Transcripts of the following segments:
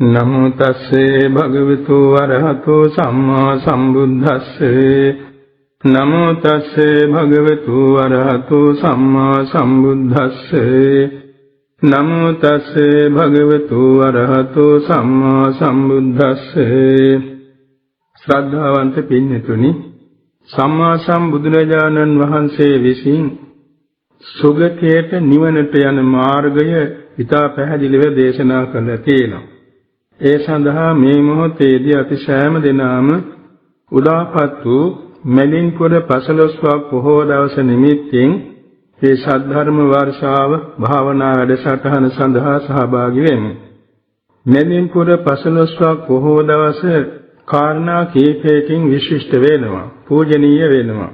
නමෝ තස්සේ භගවතු වරහතෝ සම්මා සම්බුද්දස්සේ නමෝ තස්සේ භගවතු වරහතෝ සම්මා සම්බුද්දස්සේ නමෝ තස්සේ භගවතු වරහතෝ සම්මා සම්බුද්දස්සේ ශ්‍රද්ධාවන්ත පින්තුනි සම්මා සම්බුදුරජාණන් වහන්සේ විසින් සුගතියට නිවනට යන මාර්ගය ඉතා පැහැදිලිව දේශනා කළා තියෙනවා. ඒ සඳහා මේ මොහොතේදී අපි සෑම දිනම උදාපත් වූ මෙලින්පුර 15වක් පොහොව දවස නිමිත්තෙන් මේ සද්ධර්ම වර්ෂාව භාවනා වැඩසටහන සඳහා සහභාගී වෙමු. මෙලින්පුර 15වක් පොහොව දවස කාරණා කීපයකින් විශිෂ්ට වෙනවා, පූජනීය වෙනවා.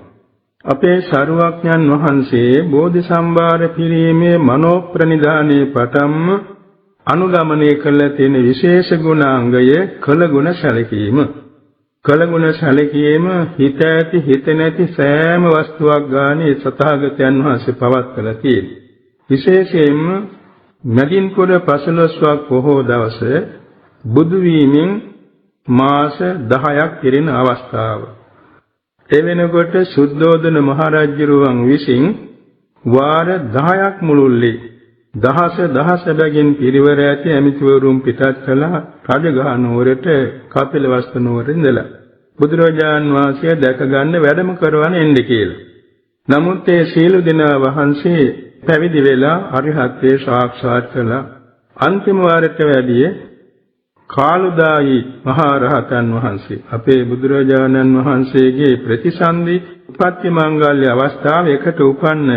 අපේ සරුවඥන් වහන්සේ බෝධි සම්භාර පිරීමේ මනෝ ප්‍රනිධානයේ පටන්ම අනුගමනය කළ තියෙන විශේෂ ගුණාංගය කළගුණ සැලකීම. කළගුණ සැලකීම හිත ඇති හිත නැති සෑම වස්තුවක් ගානේ සතහාගතයන් වහන්සේ පවත්වලා තියෙනවා. විශේෂයෙන්ම මදින්පුර 15වක් පොහොව දවස බුදු වීමෙන් මාස 10ක් පිරෙන අවස්ථාව. ඒ වෙනකොට සුද්ධෝදන මහරජුරුවන් විසින් වාර 10ක් මුළුල්ලේ දහස බැගින් පිරිවර ඇති ඇමතිවරුන් පිටත් කළ රජගහ නුවරට කපිලවස්තු නුවර ඉඳලා බුදුරජාන් වහන්සේ දැක ගන්න වැඩම කරවන එන්නේ කියලා. නමුත් ඒ සීල දෙනා වහන්සේ පැවිදි වෙලා අරිහත්ත්වයේ සාක්ෂාත් කළා. අන්තිම වාරයට වැඩියේ කාලුදායි මහා රහතන් වහන්සේ අපේ බුදුරජාණන් වහන්සේගේ ප්‍රතිසන්දි උපත්ති මංගල්‍ය අවස්ථාවේ එකට උපන්න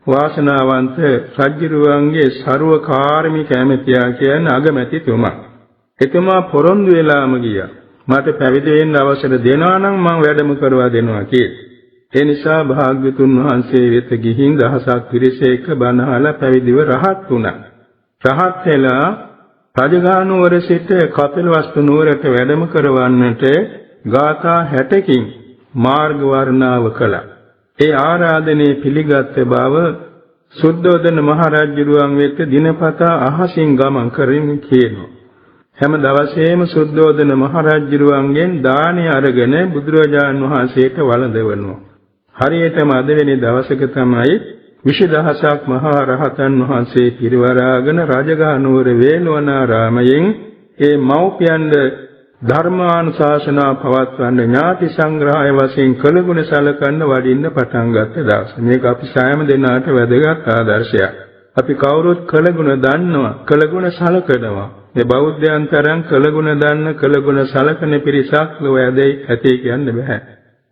වාසනාවන්ත රජුරුවන්ගේ ਸਰවකාර්මික ඇමතියා කියන අගමැතිතුමා. එතුමා පොරොන්දු වෙලාම ගියා. මට පැවිදි වෙන්න අවසර දෙනවා නම් මම වැඩම කරවා දෙනවා කියලා. ඒ නිසා භාග්‍යතුන් වහන්සේ වෙත ගිහින් දහසක් පිරිස එක්ක බණහලා පැවිදිව රහත් වුණා. රහත් වෙලා රජගහ නුවර සිට කපිලවස්තු නුවරට වැඩම කරවන්නට ගාථා 60කින් මාර්ග වර්ණාව කළා. ඒ ආරාධනයේ පිළිගත් බව සුද්ධෝදන මහරජුරුවන් වෙත දිනපතා අහසින් ගමන් කරමින් කියනවා. හැම දවසේම සුද්ධෝදන මහරජුරුවන්ගෙන් දානි අරගෙන බුදුරජාන් වහන්සේට වළඳවනවා. හරියටම අද වෙනි දවසක තමයි 20000ක් මහා රහතන් වහන්සේ පිරිවරාගෙන රජගහ නුවර වේළුවනාරාමයෙන් ඒ මව්පියන්ද ධර්මානුශාසනා පවත්වන්න ඥාති සංග්‍රහය වශයෙන් කළගුණ සලකන්න වඩින්න පටන් ගත්ත දවස. මේක අපි සෑම දෙනාට වැදගත් ආදර්ශයක්. අපි කවුරුත් කළගුණ දන්නවා, කළගුණ සලකනවා. මේ බෞද්ධයන් තරම් කළගුණ දන්න, කළගුණ සලකන පිරිසක් ලොව ඇති කියන්න බෑ.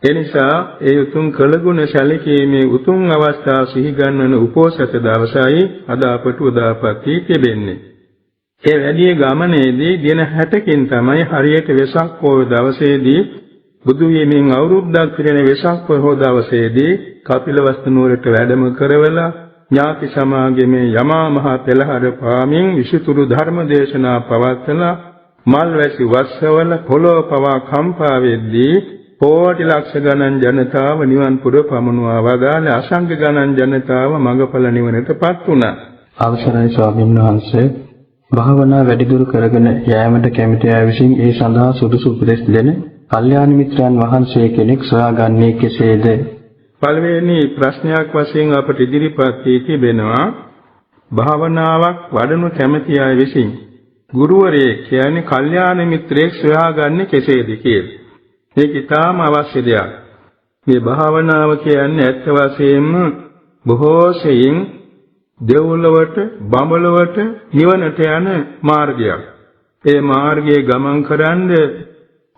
ඒ නිසා ඒ උතුම් කළගුණ සැලකීමේ උතුම් අවස්ථාව සිහි ගන්වන උපෝසත දවසයි අද අපට උදාපත් තිබෙන්නේ. ඒ වැඩි ගමනේදී දින 60කින් තමයි හරියට වෙසක් පොහොය දවසේදී බුදු වීමෙන් අවුරුද්දක් පිරෙන වෙසක් පොහොය දවසේදී කපිලවස්තු නුවරට වැඩම කරවලා ඥාති සමාගමේ යමා මහ පෙළහර පාමින් විසුතුරු ධර්ම දේශනා පවත්වලා මල්වැසි වස්සවල පොළොව පවා කම්පා වෙද්දී කෝටි ලක්ෂ ගණන් ජනතාව නිවන් පුර පමුණුවා වදාළ අසංඛ්‍ය ගණන් ජනතාව මඟඵල නිවනටපත් වුණා. අවසරයි ස්වාමීන් වහන්සේ, භාවනා වැඩිදුර කරගෙන යාමට කැමති අය විසින් ඒ සඳහා සුදුසු උපදෙස් දෙන කල්යාණ මිත්‍රයන් වහන්සේ කෙනෙක් සොයාගන්නේ කෙසේද? පළවෙනි ප්‍රශ්නයක් වශයෙන් අපට ඉදිරිපත් වී තිබෙනවා භාවනාවක් වඩනු කැමති අය විසින් ගුරුවරයෙක් කියන්නේ කල්යාණ මිත්‍රයෙක් සොයාගන්නේ කෙසේද කියලා. මේක ඉතාම අවශ්‍ය දෙයක්. මේ භාවනාව කියන්නේ ඇත්ත වශයෙන්ම බොහෝ සෙයින් දෙව්ලොවට බඹලොවට නිවනට යන මාර්ගයක්. ඒ මාර්ගයේ ගමන් කරන්ද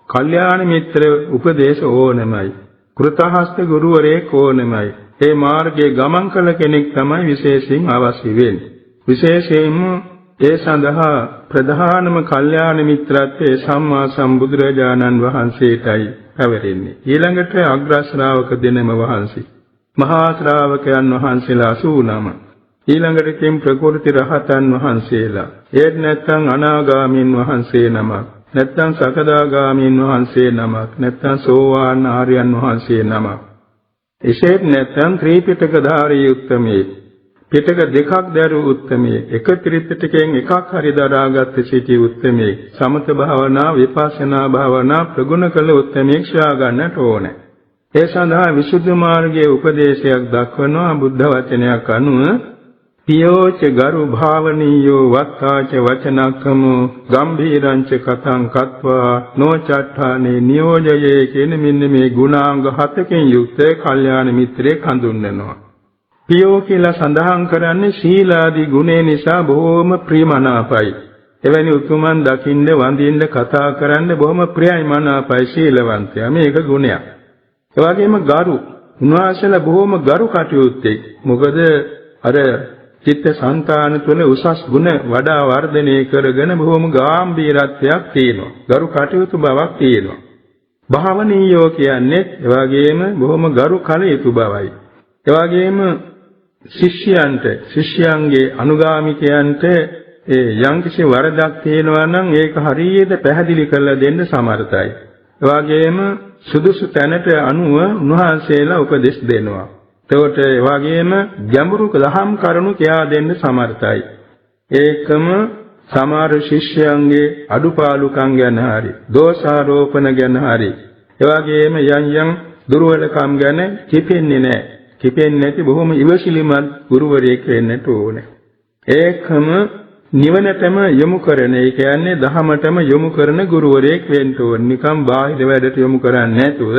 කල්යාණ මිත්‍ර උපදේශ ඕනෙමයි. කෘතහස්ත ගුරුවරයෙක් ඕනෙමයි. ඒ මාර්ගයේ ගමන් කළ කෙනෙක් තමයි විශේෂයෙන් අවශ්‍ය වෙන්නේ. විශේෂයෙන්ම ඒ සඳහා ප්‍රධානම කල්යාණ මිත්‍රත්වයේ සම්මා සම්බුදුරජාණන් වහන්සේටයි පැවරෙන්නේ. ඊළඟට අග්‍ර ශ්‍රාවක දෙනම වහන්සේ. මහා ශ්‍රාවකයන් වහන්සේලා 89. ඊළඟට කිම් ප්‍රකෘති රහතන් වහන්සේලා. ඒත් නැත්නම් අනාගාමීන් වහන්සේ නමක්. නැත්නම් සකදාගාමීන් වහන්සේ නමක්. නැත්නම් සෝවාන් ආර්යයන් වහන්සේ නමක්. එසේත් නැත්නම් ත්‍රිපිටක ධාරී උත්තමයේ පිටක දෙකක් දරු උත්තමයේ එක ත්‍රිපිටකයෙන් එකක් හරි දරාගත් සිටි උත්තමයේ සමත භාවනා විපස්සනා භාවනා ප්‍රගුණ කළ උත්තමයේ ශ්‍රා ගන්නට ඕනේ. ඒ සඳහා විසුද්ධි මාර්ගයේ උපදේශයක් දක්වනවා බුද්ධ වචනයක් අනුව පියෝච ගරු භාවනීයෝ වත්තාච වචනක්කමෝ ගම්භීරංච කතං කତ୍වා නොචට්ඨානේ නියෝජයේ කියන මෙන්න මේ ගුණාංග 7කින් යුක්ත කල්යාණ මිත්‍රයෙක් හඳුන්වනවා. පියෝ කියලා සඳහන් කරන්නේ සීලාදී ගුණේ නිසා බොහෝම ප්‍රියමනාපයි. එවැනි උතුමන් දකින්න වඳින්න කතා කරන්න බොහොම ප්‍රියයි මනාපයි සීලවන්තයා. මේක ගුණයක්. ඒ වගේම ගරු. උන්වහන්සේලා බොහොම ගරු කටයුත්තේ. මොකද අර චිත්ත සංතාන තුළ උසස් ගුණ වඩා වර්ධනය කරගෙන බොහොම ගැඹීරත්වයක් තියෙනවා. ගරු කටයුතු බවක් තියෙනවා. භාවනීයෝ කියන්නේ ඒ වගේම බොහොම ගරු කළ යුතු බවයි. ඒ වගේම ශිෂ්‍යයන්ගේ අනුගාමිකයන්ට යම්කිසි වරදක් තියෙනවා නම් ඒක හරියට පැහැදිලි කරලා දෙන්න සමර්ථයි. ඒ වගේම සුදුසු තැනට අනුව උන්වහන්සේලා උපදෙස් දෙනවා. එතකොට ඒ වගේම ගැඹුරු දහම් කරුණු කියා දෙන්න සමර්ථයි. ඒකම සමහර ශිෂ්‍යයන්ගේ අඩුපාඩුකම් ගැන හරි, දෝෂාරෝපණ ගැන හරි, ඒ වගේම යම් දුර්වලකම් ගැන කිපෙන්නේ නැහැ. කිපෙන්නේ නැති බොහොම ඉවසිලිමත් ගුරුවරයෙක් වෙන්නට ඕනේ. ඒකම නිවනටම යොමු කරන, ඒ කියන්නේ දහමටම යොමු කරන ගුරුවරයෙක් වෙන්න ඕනේ. නිකම් බාහිර වැඩට යොමු කරන්නේ නැතුව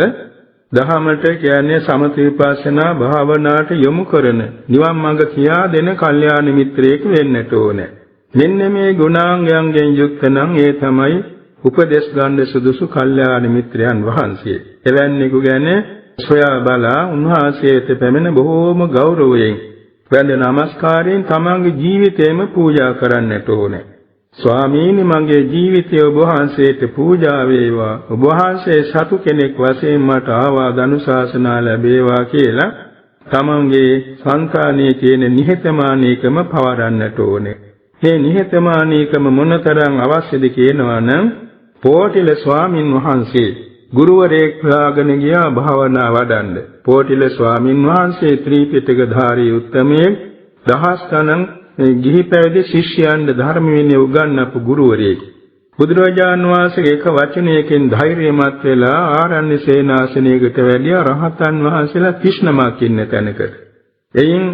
දහමට කියන්නේ සමථ විපස්සනා භාවනාවට යොමු කරන, නිවන් මඟ කියා දෙන කල්යාණ මිත්‍රයෙක් වෙන්නට ඕනේ. මෙන්න මේ ගුණාංගයන්ගෙන් යුක්ත නම් ඒ තමයි උපදේශ ගන්න සුදුසු කල්යාණ මිත්‍රයන් වහන්සේ. එවැන්නෙකු ගැන සොයා බලා උන්වහන්සේට පැමිණ බොහෝම ගෞරවයෙන් වැඳ නමස්කාරයෙන් තමන්ගේ ජීවිතේම පූජා කරන්නට ඕනේ. ස්වාමීනි මගේ ජීවිතය ඔබ වහන්සේට පූජා වේවා. ඔබ වහන්සේ සතු කෙනෙක් වශයෙන් මට ආවාද අනුශාසනා ලැබේවා කියලා තමන්ගේ සංකාණයේ තියෙන නිහතමානීකම පවරන්නට ඕනේ. මේ නිහතමානීකම මොනතරම් අවශ්‍යද කියනවා නම් පෝටිල ස්වාමින් වහන්සේ ගුරුවරයෙක් හොයාගෙන ගියා භාවනා වඩන්න. පෝටිල ස්වාමින් වහන්සේ ත්‍රිපිටක ධාරී උත්තමයේ දහස් ගණන් ගිහි පැවිදි ශිෂ්‍යයන්ට ධර්ම විනය උගන්වපු ගුරුවරයෙක්. බුදුරජාණන් වහන්සේ එක වචනයකින් ධෛර්යමත් වෙලා ආරණ්‍ය සේනාසනයකට වැඩියා රහතන් වහන්සේලා 30 නමක් ඉන්න තැනකට. එයින්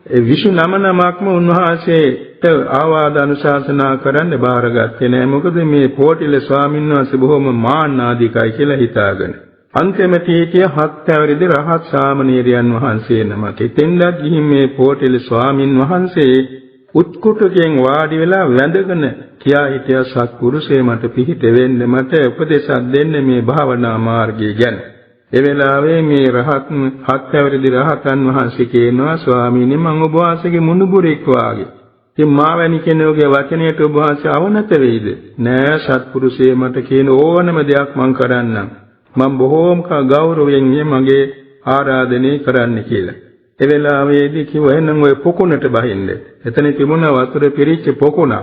29 නමක්ම උන්වහන්සේට ආවාද අනුශාසනා කරන්න බාරගත්තේ නෑ. මොකද මේ පෝටිල ස්වාමීන් වහන්සේ බොහොම මාන්නාධිකයි කියලා හිතාගෙන. අන්තිමට හිටිය 7 අවුරුදු රහත් සාමණේරයන් වහන්සේ නමක්. එතෙන්දත් ගිහින් මේ පෝටිල ස්වාමීන් වහන්සේ උත්කුටකෙන් වාඩි වෙලා වැඳගෙන කියා හිටියා සත්පුරුෂේ මට පිහිට වෙන්න, මට උපදේශයක් දෙන්න මේ භාවනා මාර්ගය ගැන. ඒ වෙලාවේ මේ රහත් 7 අවුරුදු රහතන් වහන්සේ කියනවා ස්වාමීනි මම ඔබ වහන්සේගේ මුණුබුරෙක් වාගේ. ඉතින් මා වැනි කෙනෙකුගේ වචනයට ඔබ වහන්සේ අවනත වෙයිද? නෑ සත්පුරුෂේ මට කියන ඕනම දෙයක් මම කරන්නම්. මම බොහෝම ගෞරවයෙන් මගේ ආරාධනය කරන්න කියලා. ඒ වෙලාවේදී කිව්වා එහෙනම් ඔය පොකුණට බහින්න. එතන තිබුණ වතුර පිරිච්ච පොකුණ.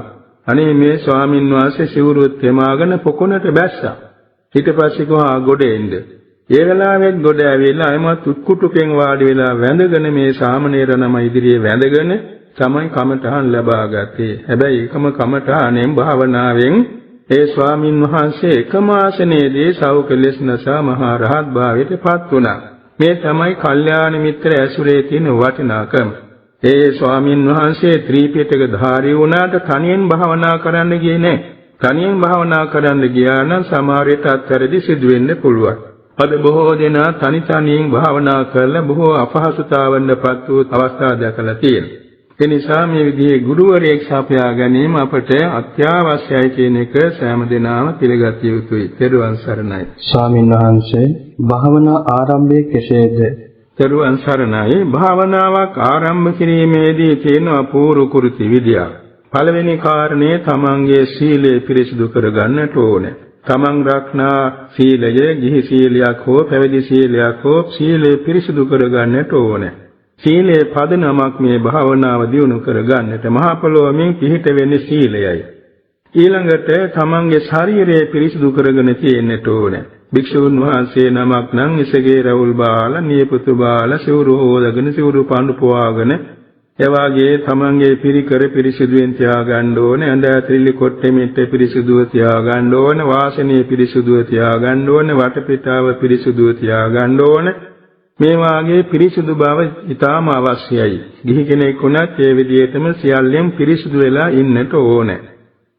අනේ මේ ස්වාමින් වහන්සේ සිවුරුත් තෙමාගෙන පොකුණට බැස්සා. ඊට පස්සේ ගෝහා ගොඩ එන්න. ඒ වෙලාවෙත් ගොඩ ඇවිල්ලා අයමත් උත්කුටුකෙන් වාඩි වෙලා වැඳගෙන මේ සාමණේර නම ඉදිරියේ වැඳගෙන තමයි කමඨහන් ලබා ගත්තේ. හැබැයි එකම කමඨහනෙන් භාවනාවෙන් ඒ ස්වාමින් වහන්සේ එකම ආසනයේදී සෞඛලෙස් නසා මහා රහත් භාවයට පත් වුණා. මේ තමයි කල්යාණ මිත්‍ර ඇසුරේ තියෙන වටිනාකම. ඒ ස්වාමින් වහන්සේ ත්‍රිපිටක ධාරී වුණාට තනියෙන් භාවනා කරන්න ගියේ නැහැ. තනියෙන් භාවනා කරන්න ගියා නම් සමහර විට අත්හැරදී සිදු වෙන්න පුළුවන්. අද බොහෝ දෙනා තනියෙන් භාවනා කරලා බොහෝ අපහසුතාවන්ටපත් වූ අවස්ථා දැකලා තියෙනවා. ඒ නිසා මේ විදිහේ ගුරුවරයෙක් සපයා ගැනීම අපට අත්‍යවශ්‍යයි කියන එක සෑම දිනම පිළිගත යුතුයි. ත්වන් සරණයි. ස්වාමීන් වහන්සේ භාවනා ආරම්භය කෙසේද? ත්වන් සරණයි. භාවනාවක් ආරම්භ කිරීමේදී තියෙන අපූර්ව කෘති විද්‍යාව. පළවෙනි කාරණේ තමන්ගේ සීලය පිරිසිදු කරගන්නට ඕනේ. තමන් රක්නා සීලය ගිහි සීලයක් හෝ පැවිදි සීලයක් හෝ සීලය පිරිසිදු කරගන්නට ඕනේ. සීලේ පදනමක් මේ භාවනාව දියුණු කරගන්නට මහ පොළොවෙන් පිහිට වෙන්නේ සීලයයි. ඊළඟට තමන්ගේ ශරීරය පිරිසිදු කරගෙන තියෙන්නට ඕනේ. භික්ෂුන් වහන්සේ නමක් නම් ඉසගේ රවුල් බාලා, නියපොතු බාලා, සිවුරු හොදගෙන, සිවුරු පඳු පොවාගෙන එවාගේ තමන්ගේ පිරිකර පිරිසිදුවෙන් තියාගන්න ඕනේ. ඇඳ ඇතිලි කොට්ටෙ මෙට්ටේ පිරිසිදුව තියාගන්න ඕනේ. වාසනේ පිරිසිදුව තියාගන්න ඕනේ. වටපිටාව පිරිසිදුව තියාගන්න ඕනේ. මේ වාගේ පිරිසිදු බව ඉතාම අවශ්‍යයි. ගිහි කෙනෙක් වුණත් ඒ විදිහටම සියල්ලෙන් පිරිසිදු වෙලා ඉන්නට ඕනේ.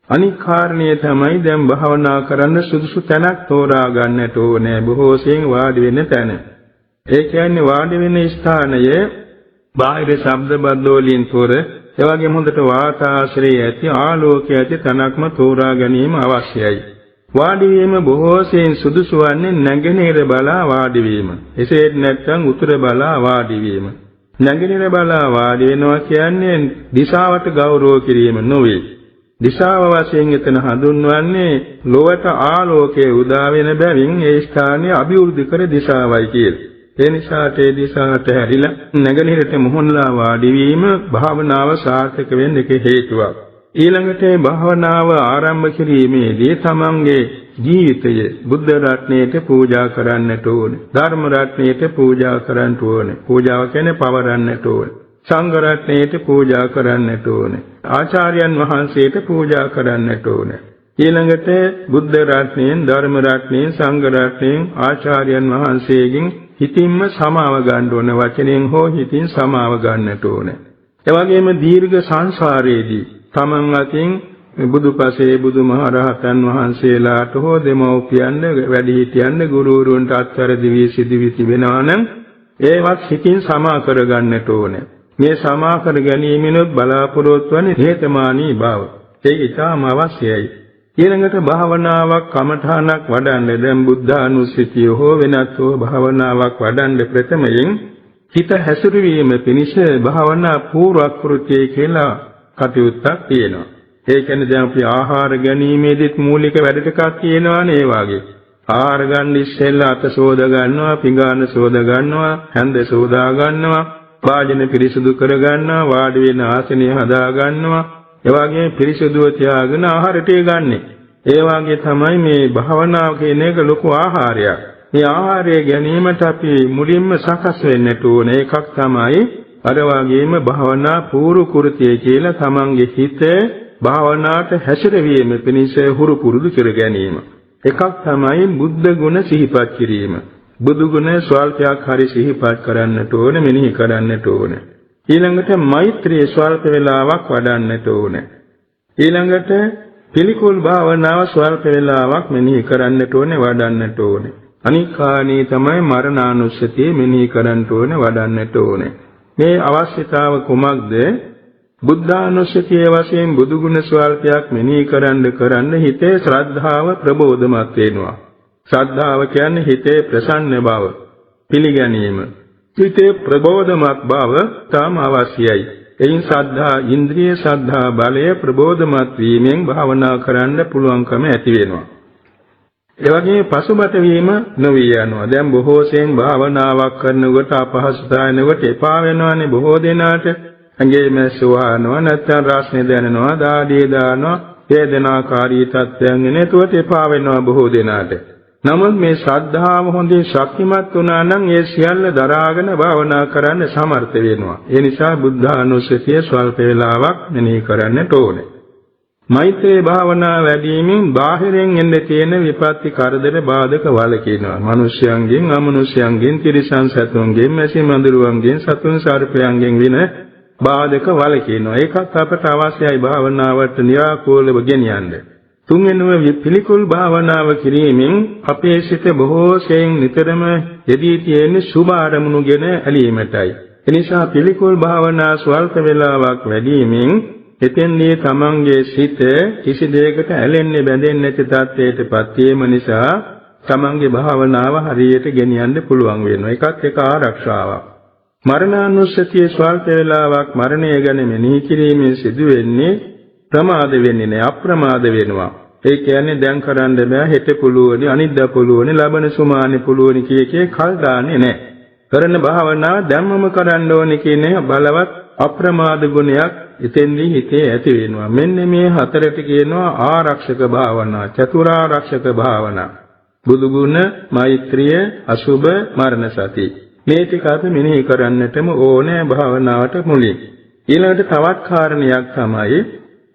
අනික් කාරණේ තමයි දැන් භාවනා කරන්න සුදුසු තැනක් තෝරා ගන්නට ඕනේ. බොහෝසෙන් වාඩි වෙන තැන. ඒ කියන්නේ වාඩි වෙන ස්ථානයේ බාහිර ශබ්ද බද්ද වලින් තොර, ඒ වගේම හොඳට වාතාශ්‍රය ඇති ආලෝකය ඇති තැනක්ම තෝරා ගැනීම අවශ්‍යයි. වාඩි වීම බොහෝසෙන් සුදුසු වන්නේ නැගෙනහිර බලා වාඩි වීම. එසේ නැත්නම් උතුර බලා වාඩි වීම. නැගෙනහිර බලා වාඩි වෙනවා කියන්නේ දිශාවට ගෞරව කිරීම නොවේ. දිශාව වශයෙන් එතන හඳුන්වන්නේ ලොවට ආලෝකයේ උදා වෙන බැවින් ඒ ස්ථානය අභිවෘද්ධි කර දිශාවයි කියලා. ඒ නිසාට ඒ දිශාවට හැරිලා නැගෙනහිරට මුහුණලා වාඩි වීම භාවනාව සාර්ථක වෙන්න එක හේතුවක්. ඊළඟට භාවනාව ආරම්භ කිරීමේදී තමන්ගේ ජීවිතය බුද්ධ රත්නයට පූජා කරන්නට ඕනේ. ධර්ම රත්නයට පූජා කරන්නට ඕනේ. පූජාව කියන්නේ පවරන්නට ඕනේ. සංඝ රත්නයට පූජා කරන්නට ඕනේ. ආචාර්යයන් වහන්සේට පූජා කරන්නට ඕනේ. ඊළඟට බුද්ධ රත්නයෙන්, ධර්ම රත්නයෙන්, සංඝ රත්නයෙන්, ආචාර්යයන් වහන්සේගෙන් හිතින්ම සමාව ගන්න ඕනේ. වචනෙන් හෝ හිතින් සමාව ගන්නට ඕනේ. ඒ වගේම දීර්ඝ සංසාරයේදී තමන් අතින් බුදුපසේ බුදුමහරහතන් වහන්සේලාට හෝ දෙමව්පියන් වැඩිහිටියන් ගුරුවරුන්ට අත්වැරදි වී සිදුවී තිබෙනවා නම් ඒවත් හිතින් සමා කර ගන්නට ඕනේ. මේ සමා කර ගැනීමනොත් බලාපොරොත්තු වන්නේ හේතමානී බව. ඒක ඉතාම අවශ්‍යයි. ඊළඟට භාවනාවක් කමඨානක් වඩන්න දැන් බුද්ධානුස්සතිය හෝ වෙනත් හෝ භාවනාවක් වඩන්න ප්‍රථමයෙන් හිත හැසිරවීම පිණිස භාවනා පූර්වක්‍ෘතිය කියලා කටයුත්තක් තියෙනවා. ඒ කියන්නේ දැන් අපි ආහාර ගැනීමේදීත් මූලික වැඩ ටිකක් තියෙනවානේ ඒ වගේ. ආහාර ගන්න ඉස්සෙල්ලා අත සෝද ගන්නවා, පිඟාන සෝද ගන්නවා, හැන්ද සෝදා ගන්නවා, වාජන පිරිසුදු කර ගන්නවා, වාඩි වෙන ආසනය හදා ගන්නවා. ඒ වගේ පිරිසුදුව තියාගෙන ආහාර ටික ගන්නෙ. ඒ වගේ තමයි මේ භාවනාව කියන එක ලොකු ආහාරයක්. මේ ආහාරය ගැනීමට අපි මුලින්ම සකස් වෙන්නට ඕනේ. එකක් තමයි අර වගේම භාවනා පූර්ව කෘතිය කියලා තමන්ගේ හිත භාවනාවට හැසිරවීම පිණිස හුරු පුරුදු කර ගැනීම. එකක් තමයි බුද්ධ ගුණ සිහිපත් කිරීම. බුදු ගුණ ස්වල්පයක් හරි සිහිපත් කරන්නට ඕනේ, මෙනෙහි කරන්නට ඕනේ. ඊළඟට මෛත්‍රී ස්වල්ප වේලාවක් වඩන්නට ඕනේ. ඊළඟට පිළිකුල් භාවනාව ස්වල්ප වේලාවක් මෙනෙහි කරන්නට ඕනේ, වඩන්නට ඕනේ. අනික් කාණේ තමයි මරණානුස්සතිය මෙනෙහි කරන්නට ඕනේ, වඩන්නට ඕනේ. මේ අවශ්‍යතාව කුමක්ද? බුද්ධානුස්සතිය වශයෙන් බුදු ගුණ ස්වල්පයක් මෙනෙහි කරන්න හිතේ ශ්‍රද්ධාව ප්‍රබෝධමත් වෙනවා. ශ්‍රද්ධාව කියන්නේ හිතේ ප්‍රසන්න බව, පිළිගැනීම. හිතේ ප්‍රබෝධමත් බව තම අවශ්‍යයි. එයින් ශ්‍රද්ධා ඉන්ද්‍රිය ශ්‍රද්ධා බලය ප්‍රබෝධමත් වීමෙන් භාවනා කරන්න පුළුවන්කම ඇති වෙනවා. ඒ වගේම පසුබට වීම නොවිය යනවා. දැන් බොහෝසෙන් භාවනාවක් කරනකොට අපහසුතාවයනකොට එපා වෙනවානේ බොහෝ දෙනාට. ඇඟේ මැස්ස වහනවා, නැත්නම් රස්නේ දැනෙනවා, දාඩිය දානවා, වේදනාකාරී තත්ත්වයන් එනකොට එපා වෙනවා බොහෝ දෙනාට. නමුත් මේ ශ්‍රද්ධාව හොඳින් ශක්තිමත් වුණා නම් ඒ සියල්ල දරාගෙන භාවනා කරන්න සමර්ථ වෙනවා. ඒ නිසා බුද්ධානුස්සතිය ස්වල්ප වේලාවක් මෙනෙහි කරන්නට ඕනේ. මෛත්‍රී භාවනා වැඩිමින් බාහිරින් එන්න තියෙන විපත්ති කරදර බාධක වළකිනවා. මිනිස්යන්ගෙන්, අමනුෂ්‍යයන්ගෙන්, තිරිසන් සතුන්ගෙන්, මැසි මඳුරුවන්ගෙන්, සතුන් සර්පයන්ගෙන් වින බාධක වළකිනවා. ඒකත් අපට අවශ්‍යයි භාවනාවට නිරාකෝලව ගෙනියන්න. තුන්වෙනිව පිළිකුල් භාවනාව කිරීමෙන් අපේ සිත බොහෝ සෙයින් නිතරම යෙදී තියෙන සුභ අරමුණුගෙන ඇලීමටයි. එනිසා පිළිකුල් භාවනා ස්වල්ප වේලාවක් වැඩිමින් එතෙන්දී තමන්ගේ සිත කිසි දෙයකට ඇලෙන්නේ බැඳෙන්නේ නැති තත්ත්වයටපත් වීම නිසා තමන්ගේ භාවනාව හරියට ගෙනියන්න පුළුවන් වෙනවා. ඒකත් එක ආරක්ෂාවක්. මරණානුස්සතිය ස්වල්ප වේලාවක් මරණය ගැන මෙනෙහි කිරීමෙන් සිදු වෙන්නේ ප්‍රමාද වෙන්නේ නැහැ, අප්‍රමාද වෙනවා. ඒ කියන්නේ දැන් කරන්න බෑ, හෙට පුළුවනි, අනිද්දා පුළුවනි, ලබන සුමානේ පුළුවනි කිය කල් දාන්නේ නැහැ. කරන භාවනාව දැම්මම කරන්න ඕනේ කියන බලවත් අප්‍රමාද ගුණයක් එතෙන්දී හිතේ ඇති වෙනවා. මෙන්න මේ හතරට කියනවා ආරක්ෂක භාවනා, චතුරාර්යක්ෂක භාවනා. බුදු ගුණ, මෛත්‍රිය, අසුභ, මරණ සති. මේ ටික අපි මෙනෙහි කරන්නටම ඕනේ භාවනාවට මුලින්. ඊළඟට තවත් කාරණයක් තමයි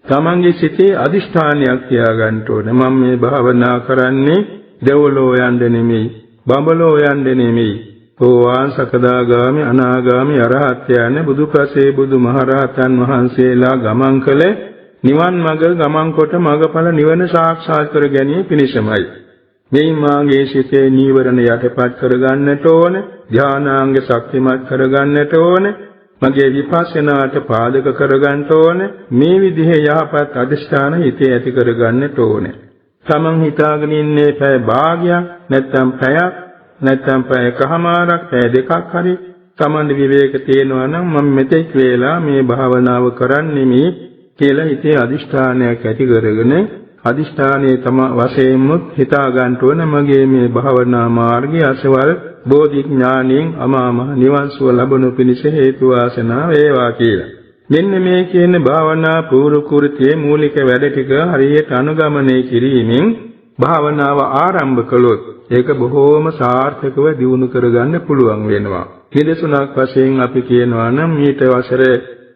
තමන්ගේ සිතේ අදිෂ්ඨානයක් තියාගන්න ඕනේ. මම මේ භාවනා කරන්නේ දෙව්ලෝ යන්න නෙමෙයි, බඹලෝ යන්න නෙමෙයි. සෝවාන් සකදාගාමි අනාගාමි අරහත් යන බුදුපසේ බුදුමහරහතන් වහන්සේලා ගමන් කළ නිවන් මඟ ගමන් කොට මඟඵල නිවන සාක්ෂාත් කර ගැනීම පිණිසමයි. මේ මාගේ සිතේ නීවරණ යටපත් කරගන්නට ඕන, ධානාංග ශක්තිමත් කරගන්නට ඕන, මගේ විපස්සනාට පාදක කරගන්න ඕන. මේ විදිහේ යහපත් අධිෂ්ඨාන හිතේ ඇති කරගන්නට ඕන. තමන් හිතාගෙන ඉන්නේ පැය භාගයක්, නැත්නම් පැයක්, නැත්නම් පැයකමාරක්, පැය දෙකක් හරි තමන් විවේක තියෙනවා නම් මම මෙතෙක් වේලා මේ භාවනාව කරන්නේ මේ කියලා හිතේ අදිෂ්ඨානයක් ඇති කරගෙන අදිෂ්ඨානයේ තම වශයෙන්ම හිතා ගන්න ඕන මගේ මේ භාවනා මාර්ගය අසවල් බෝධි ඥාණයෙන් අමාම නිවන් සුව ලබනු පිණිස හේතු වාසනා වේවා කියලා. මෙන්න මේ කියන භාවනා පූර්ව කෘතියේ මූලික වැඩ ටික හරියට අනුගමනය කිරීමෙන් භාවනාව ආරම්භ කළොත් ඒක බොහෝම සාර්ථකව දියුණු කරගන්න පුළුවන් වෙනවා. නිදසුනක් වශයෙන් අපි කියනවා නම් මීට වසර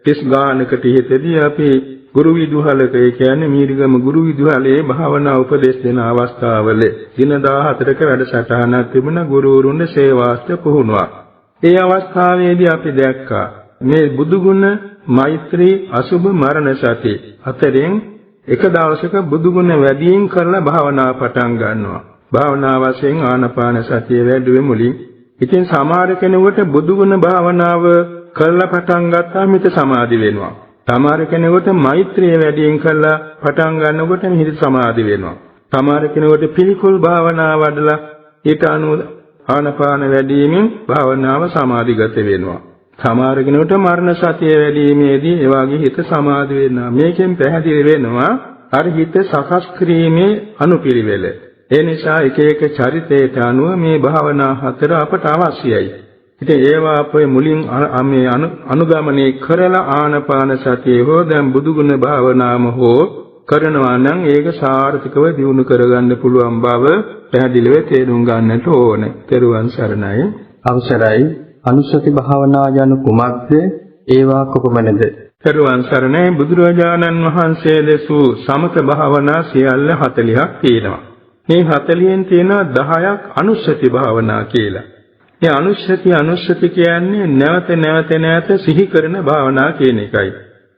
30 ගානකට ඉහතදී අපි ගුරු විදුහලක ඒ කියන්නේ මීරිගම ගුරු විදුහලේ භාවනා උපදෙස් දෙන අවස්ථාවල දින 14ක වැඩසටහනක් තිබුණා ගුරුවරුන්ගේ සේවාස්ත පුහුණුවක්. ඒ අවස්ථාවේදී අපි දැක්කා මේ බුදු ගුණ, මෛත්‍රී, අසුභ, මරණ සති අතරින් එක දවසක බුදු ගුණ වැඩියෙන් කරලා භාවනා පටන් ගන්නවා. භාවනා වශයෙන් ආනාපාන සතිය වැඩුවේ මුලින්. ඉතින් සමහර කෙනෙකුට බුදු ගුණ භාවනාව කරලා පටන් ගත්තාම හිත සමාධි වෙනවා. සමහර කෙනෙකුට මෛත්‍රිය වැඩියෙන් කරලා පටන් ගන්නකොට හිත සමාධි වෙනවා. සමහර කෙනෙකුට පිළිකුල් භාවනාව වඩලා ඊට අනුව ආනාපාන වැඩිමින් භාවනාව සමාධිගත වෙනවා. සමහර කෙනෙකුට මරණ සතිය වැඩිීමේදී ඒ වගේ හිත සමාධි වෙනවා. මේකෙන් පැහැදිලි වෙනවා අර හිත සකස් කිරීමේ අනුපිළිවෙල. ඒ නිසා එක එක චරිතයට අනුව මේ භාවනා හතර අපට අවශ්‍යයි. ඉතින් ඒවා අපේ මුලින් මේ අනුගමනය කරලා ආනාපාන සතිය හෝ දැන් බුදුගුණ භාවනාවම හෝ කරනවා නම් ඒක සාර්ථකව දියුණු කරගන්න පුළුවන් බව පැහැදිලිව තේරුම් ගන්නට ඕනේ. ත්වන් සරණයි. අවසරයි. අනුස්සති භාවනා යනු කුමක්ද? ඒවා කොපමණද? ත්වන් සරණයි. බුදුරජාණන් වහන්සේ දෙසූ සමත භාවනා සියල්ල 40ක් තියෙනවා. මේ 40න් තියෙනවා 10ක් අනුස්සති භාවනා කියලා. මේ අනුස්සති කියන්නේ නැවත සිහි කරන භාවනා කියන එකයි.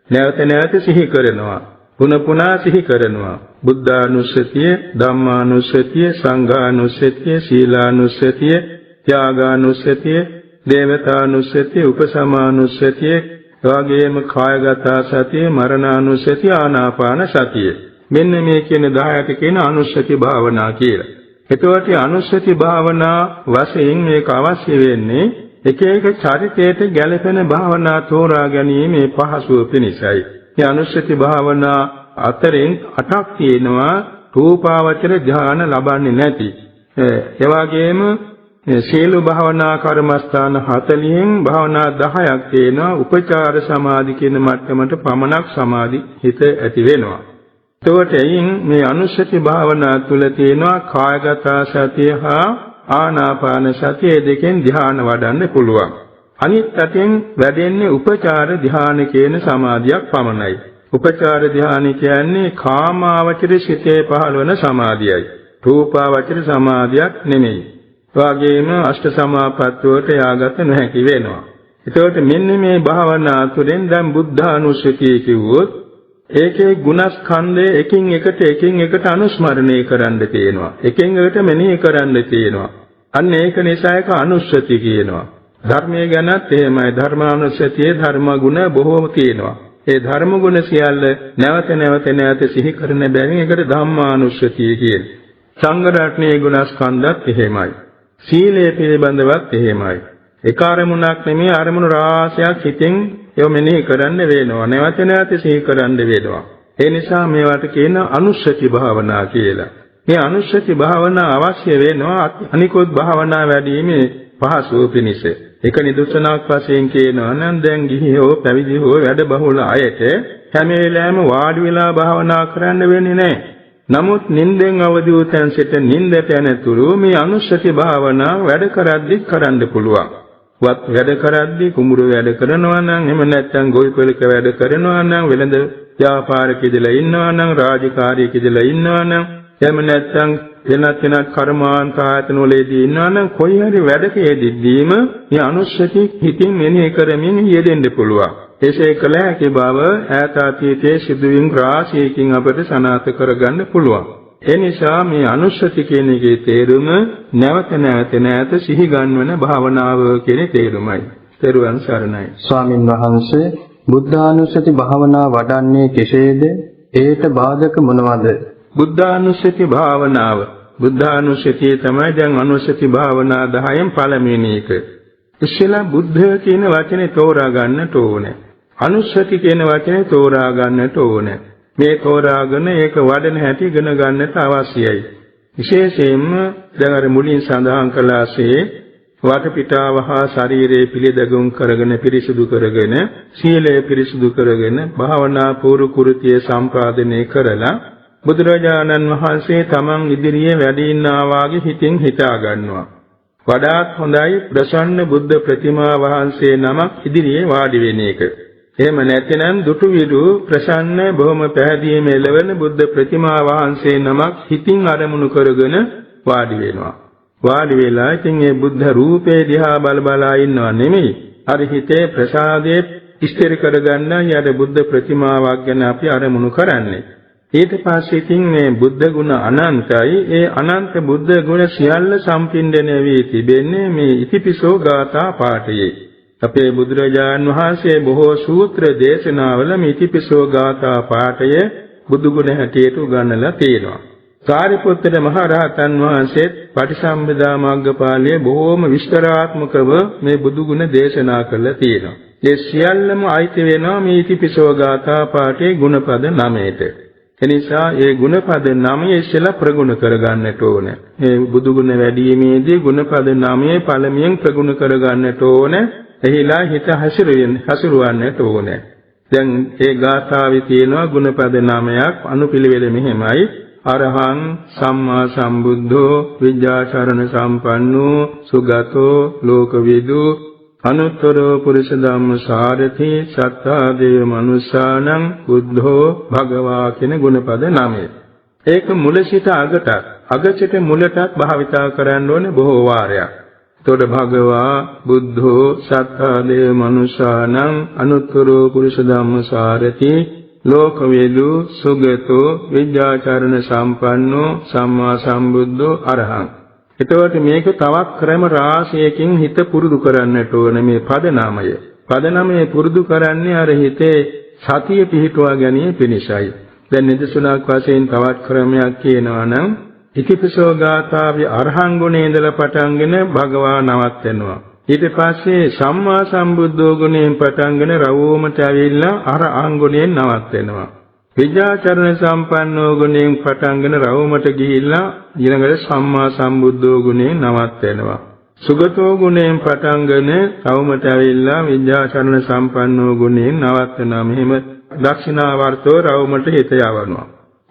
නැවත සිහි කරනවා. පුනපුනා සිහි කරනවා. බුද්ධානුස්සතිය, ධම්මානුස්සතිය, සංඝානුස්සතිය, සීලානුස්සතිය, ත්‍යාගානුස්සතිය, දේවතානුස්සතිය, උපසමානුස්සතිය, එවැගේම කායගත සතිය, මරණානුස්සතිය, ආනාපාන සතිය. මෙන්න මේ කියන 10ට කියන අනුස්සති භාවනා කියලා. එතකොට අනුස්සති භාවනා වශයෙන් මේක අවශ්‍ය වෙන්නේ එක එක චරිතයට ගැළපෙන භාවනා තෝරා ගැනීමේ පහසුව පිණිසයි. මේ අනුස්සති භාවනා අතරින් 8ක් තියෙනවා රූපාවචර ධ්‍යාන ලබන්නේ නැති. ඒ වගේම සීල භාවනා කර්මස්ථාන 40න් භාවනා 10ක් තියෙනවා උපචාර සමාධි කියන මට්ටමට පමණක් සමාධි හිත ඇති වෙනවා. එතකොට මේ අනුස්සති භාවනා තුල තියෙනවා කායගත සතිය හා ආනාපාන සතිය දෙකෙන් ධ්‍යාන වඩන්න පුළුවන්. අනිත් අතෙන් වැඩෙන්නේ උපචාර ධ්‍යාන කියන සමාධියක් පමණයි. උපචාර ධ්‍යාන කියන්නේ කාමාවචර සිතේ පහළවන සමාධියයි. රූපාවචර සමාධියක් නෙමෙයි. වාගේම අෂ්ට සමාපත්තියට යාගත නොහැකි වෙනවා. එතකොට මෙන්න මේ භාවනා තුළින් දැන් බුද්ධානුස්සතිය කිව්වොත් ඒකේ ගුණස්කන්ධය එකින් එකට අනුස්මරණය කරන්න තියෙනවා. එකින් එකට මෙනෙහි කරන්න තියෙනවා. අන්න ඒක නිසා ඒක අනුස්සති කියනවා. ධර්මයේ ගැනත් එහෙමයි. ධර්මානුස්සතියේ ධර්ම ගුණ බොහෝම තියෙනවා. ඒ ධර්ම ගුණ සියල්ල නැවත සිහි කරන බැවින් ඒකට ධම්මානුස්සතිය කියන්නේ. සංඝ රත්නයේ ගුණස්කන්ධත් එහෙමයි. සීලය පිළිබඳවත් එහෙමයි. එක අරමුණක් නෙමෙයි අරමුණු රාශියක් හිතෙන් ඒව මෙනෙහි කරන්න වෙනවා. නැවත සිහි කරන්න වෙනවා. ඒ නිසා මේවට කියන අනුස්සති භාවනා කියලා. මේ අනුස්සති භාවනා අවශ්‍ය වෙනවා අනිකොත් භාවනා වැඩිීමේ පහසුව පිණිස. එක නිදර්ශනයක් වශයෙන් කියනවා නම් දැන් ගිහි හෝ පැවිදි හෝ වැඩ බහුල අයට හැම වෙලාවෙම වාඩි වෙලා භාවනා කරන්න වෙන්නේ නැහැ. නමුත් නිින්දෙන් අවදි වූ තැන් සිට නිින්දට යනතුරු මේ අනුස්සති භාවනා වැඩ කරද්දි කරන්න පුළුවන්. වත් වැඩ කරද්දී කුඹුරු වැඩ කරනවා නම් එහෙම නැත්නම් ගොවිපළක වැඩ කරනවා නම් වෙළඳ ව්‍යාපාරික ඉදලා ඉන්නවා නම් රාජකාරියක ඉදලා ඉන්නවා නම් එහෙම නැත්නම් වෙනත් කර්මාන්ත ආයතන වලදී ඉන්නවා නම් කොයි හරි වැඩක යෙදෙද්දීම මේ අනුස්සති හිතින් මෙනෙහි කරමින් යෙදෙන්න පුළුවන්. එසේ කළ හැකි බව ඈත අතීතයේ සිදුවීම් රාශියකින් අපට සනාථ කරගන්න පුළුවන්. ඒ නිසා මේ අනුස්සති කියන එකේ තේරුම නැවත සිහි ගන්වන භාවනාව කියන තේරුමයි. තෙරුවන් සරණයි. ස්වාමින් වහන්සේ බුද්ධානුස්සති භාවනා වඩන්නේ කෙසේද? ඒට බාධක මොනවාද? බුද්ධානුස්සති භාවනාව. බුද්ධානුස්සතිය තමයි දැන් අනුස්සති භාවනා 10න් පළවෙනි එක. ඉස්සෙල්ලා බුද්ධ කියන වචනේ තෝරා ගන්නට ඕනේ. අනුස්සති කියන වචනේ තෝරා ගන්නට ඕනේ. මේ තෝරාගෙන ඒක වඩන හැටි ඉගෙන ගන්නට අවශ්‍යයි. විශේෂයෙන්ම දැන් අර මුලින් සඳහන් කළාසේ වටපිටාව හා ශරීරයේ පිළිදගුම් කරගෙන පිරිසුදු කරගෙන සීලය පිරිසුදු කරගෙන භාවනා පූර්ව කෘතිය සම්පාදනය කරලා බුදුරජාණන් වහන්සේ තමන් ඉදිරියේ වැඩ ඉන්නා වාගේ හිතින් හිතා ගන්නවා. වඩාත් හොඳයි ප්‍රසන්න බුද්ධ ප්‍රතිමා වහන්සේ නමක් ඉදිරියේ වාඩි වෙන එක. එහෙම නැත්නම් දුටු විරු ප්‍රසන්න බොහොම පැහැදිලිම එළවෙන බුද්ධ ප්‍රතිමා වහන්සේ නමක් හිතින් අරමුණු කරගෙන වාඩි වෙනවා. වාඩි වෙලා ඉතින් මේ බුද්ධ රූපේ දිහා බලා ඉන්නව නෙමෙයි. අර හිතේ ප්‍රසාදයේ ස්ථිර කරගන්න යට බුද්ධ ප්‍රතිමාවක් ගැන අපි අරමුණු කරන්නේ. ඊට පස්සේ ඉතින් මේ බුද්ධ ගුණ අනන්තයි. ඒ අනන්ත බුද්ධ ගුණ සියල්ල සම්පින්දණය වී තිබෙන්නේ මේ ඉතිපිසෝ ගාථා පාඨයේ. අපේ බුදුරජාන් වහන්සේ බොහෝ සූත්‍ර දේශනාවල මේ ඉතිපිසෝ ගාථා පාඨය බුදු ගුණ හැටියට උගන්වලා තියෙනවා. සාරිපුත්තර මහ රහතන් වහන්සේ පටිසම්භිදා මග්ගපාළියේ බොහෝම විස්තරාත්මකව මේ බුදු ගුණ දේශනා කළා තියෙනවා. ඒ සියල්ලම අයිති වෙනවා මේ ඉතිපිසෝ ගාථා පාඨයේ ගුණපද 9ට. එනිසා ඒ ගුණපද 9 ඉස්සෙල්ලා ප්‍රගුණ කරගන්නට ඕනේ. මේ බුදු ගුණ වැඩිීමේදී ගුණපද 9 පළමුවෙන් ප්‍රගුණ කරගන්නට ඕනේ. එහිලා හිත හසුරවන්නට ඕනේ. දැන් ඒ ගාථාවේ තියෙනවා ගුණපද 9ක් අනුපිළිවෙල මෙහෙමයි. අරහං සම්මා සම්බුද්ධෝ විද්‍යාචරණ සම්පන්නෝ සුගතෝ ලෝකවිදු අනුත්තරෝ පුරිස ධම්ම සාරති සත්තා දේව මනුස්සානං බුද්ධෝ භගවා කියන ගුණපද 9. ඒක මුල සිට අගට අග සිට මුලටත් භාවිතා කරන්න ඕනේ බොහෝ වාරයක්. එතකොට භගවා බුද්ධෝ සත්තා දේව මනුස්සානං අනුත්තරෝ පුරිස ධම්ම සාරති ලෝකවේදු සුගතෝ විද්‍යාචරණ සම්පන්නෝ සම්මා සම්බුද්ධෝ අරහං. එතකොට මේක තවත් ක්‍රම රාශියකින් හිත පුරුදු කරන්නට ඕන මේ පද නාමය. පද නාමය පුරුදු කරන්නේ අර හිතේ සතිය පිහිටුවා ගැනීම පිණිසයි. දැන් නිදසුණක් වශයෙන් තවත් ක්‍රමයක් කියනවා නම් ඉතිපිසෝ ගාථාවේ අරහං ගුණේ ඉඳලා පටන්ගෙන භගවා නවත්වනවා. ඊට පස්සේ සම්මා සම්බුද්ධෝ ගුණයෙන් පටන්ගෙන රවෝමට ඇවිල්ලා අර අංගුණයෙන් නවත්වනවා. විද්‍යාචරණ සම්පන්නෝ ගුණයෙන් පටන්ගෙන රවෝමට ගිහිල්ලා ඊළඟට සම්මා සම්බුද්ධෝ ගුණයෙන් නවත්වනවා. සුගතෝ ගුණයෙන් පටන්ගෙන රවෝමට ඇවිල්ලා විද්‍යාචරණ සම්පන්නෝ ගුණයෙන් නවත්වනවා. මෙහෙම දක්ෂිනාවර්තෝ රවෝමට හිත යවනවා.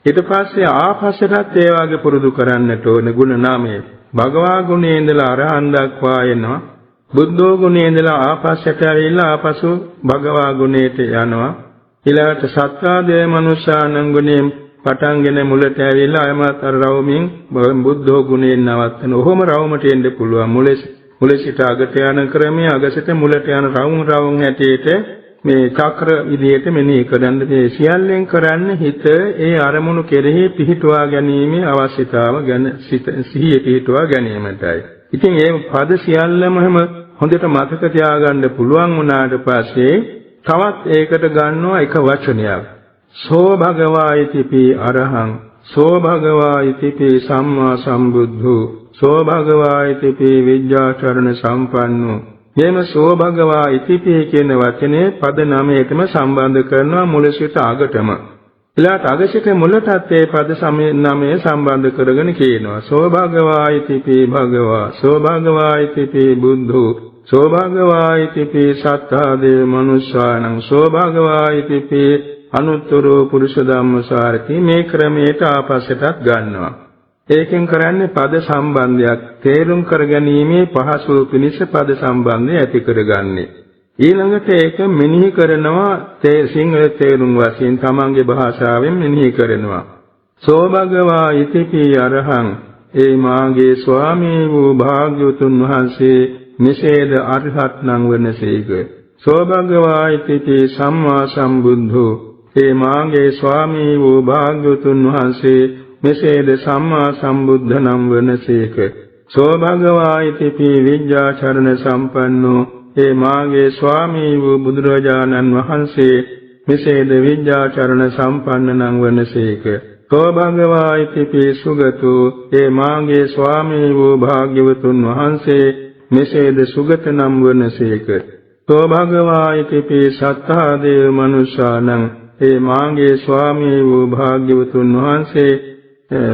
ඊට පස්සේ ආපස්සටත් ඒ වගේ පුරුදු කරන්නට ඕන ගුණ නාමයේ. භගවා ගුණයේ ඉඳලා අරහන් දක්වා එනවා. බුද්ධෝ ගුණයේ ඉඳලා ආපස්සට ඇවිල්ලා ආපසු භගවා ගුණයට යනවා. ඊළඟට සත්තාදේ මනුෂ්‍යානං ගුණයෙන් පටන්ගෙන මුලට ඇවිල්ලා අයමත් අර රවුමින් බුද්ධෝ ගුණයෙන් නවත්තන. ඔහොම රවුමට එන්න පුළුවන්. මුල සිට අගට යන ක්‍රමයේ අග සිට මුලට යන රවුම් හැටියට මේ චක්‍ර විදියට මෙනෙහි කරන්න. මේ සියල්ලෙන් කරන්නේ හිත ඒ අරමුණු කෙරෙහි පිහිටුවා ගැනීමේ අවශ්‍යතාව ගැන සිහිය පිහිටුවා ගැනීමටයි. ඉතින් මේ පද සියල්ලම හොඳට මතක තියාගන්න පුළුවන් වුණාට පස්සේ තවත් ඒකට ගන්නවා එක වචනයක්. සෝ භගවා ඉතිපි අරහං සෝ භගවා ඉතිපි සම්මා සම්බුද්ධෝ සෝ භගවා ඉතිපි විද්‍යාචරණ සම්පන්නෝ. මේම සෝ භගවා ඉතිපි කියන වචනේ පද 9ටම සම්බන්ධ කරනවා මුල සිට අගටම. ඊළාට අග සිට මුලටත් ඒ පද 9 සම්බන්ධ කරගෙන කියනවා. සෝ භගවා ඉතිපි භගවා සෝ භගවා ඉතිපි බුද්ධෝ සෝ භගවා ඉතිපි සත්තා දේව මනුෂ්‍යානං සෝ භගවා ඉතිපි අනුත්තරෝ පුරුෂ ධම්මසාරති. මේ ක්‍රමයට ආපස්සටත් ගන්නවා. ඒකෙන් කරන්නේ පද සම්බන්ධයක් තේරුම් කරගැනීමේ පහසුව පිණිස පද සම්බන්ධය ඇති කරගන්නේ. ඊළඟට ඒක මෙනෙහි කරනවා සිංහල තේරුම් වශයෙන් තමන්ගේ භාෂාවෙන් මෙනෙහි කරනවා. සෝ භගවා ඉතිපි අරහං ඒ මාගේ ස්වාමී වූ භාග්‍යවතුන් වහන්සේ මෙසේද අරහත් නම් වනසේක. සෝ භගවා ඉතිපි සම්මා සම්බුද්ධෝ ඒ මාගේ ස්වාමී වූ භාග්‍යවතුන් වහන්සේ මෙසේද සම්මා සම්බුද්ධ නම් වනසේක. සෝ භගවා ඉතිපි විඤ්ඤාචරණ සම්පන්නෝ ඒ මාගේ ස්වාමී වූ බුදුරජාණන් වහන්සේ මෙසේද විඤ්ඤාචරණ සම්පන්න නම් වනසේක. සෝ භගවා ඉතිපි සුගතෝ ඒ මාගේ ස්වාමී වූ භාග්‍යවතුන් වහන්සේ මෙසේද සුගත නම් වනසේක. සෝ භගවා ඉතිපි සත්තා දේව මනුෂ්‍යානං ඒ මාගේ ස්වාමී වූ භාග්‍යවතුන් වහන්සේ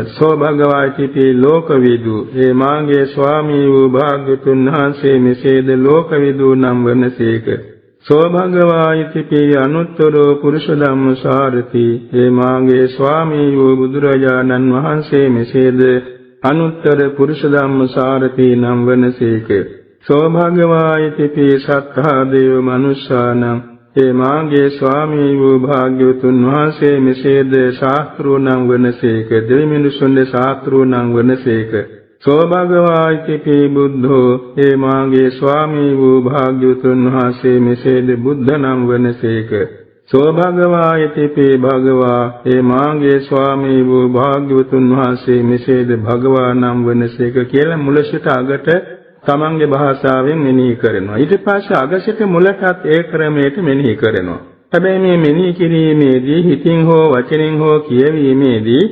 සෝ භගවා ඉතිපි ලෝකවිදු ඒ මාගේ ස්වාමී වූ භාග්‍යවතුන් වහන්සේ මෙසේද ලෝකවිදු නම් වනසේක. සෝ භගවා ඉතිපි අනුත්තරෝ පුරුෂ ධම්මසාරති ඒ මාගේ ස්වාමී වූ බුදුරජාණන් වහන්සේ මෙසේද අනුත්තර පුරුෂ ධම්මසාරති නම් වනසේක. සෝ භගවා ඉතිපි සත්තා දේව මනුෂ්‍යානං ඒ මාගේ ස්වාමී වූ භාග්‍යවතුන් වහන්සේ මෙසේද ශාස්ත්‍රෝ නම් වනසේක. දෙවි මිනිසුන්ගේ ශාස්ත්‍රෝ නම් වනසේක. සෝ භගවා ඉතිපි බුද්ධෝ ඒ මාගේ ස්වාමී වූ භාග්‍යවතුන් වහන්සේ මෙසේද බුද්ධ නම් වනසේක. සෝ භගවා ඉතිපි භගවා ඒ මාගේ ස්වාමී වූ භාග්‍යවතුන් වහන්සේ මෙසේද භගවා නම් වනසේක කියලා මුල සිට අගට තමන්ගේ භාෂාවෙන් මෙනෙහි කරනවා. ඊට පස්සේ අග සිට මුලටත් ඒ ක්‍රමයට මෙනෙහි කරනවා. හැබැයි මේ මෙනෙහි කිරීමේදී හිතින් හෝ වචනෙන් හෝ කියවීමේදී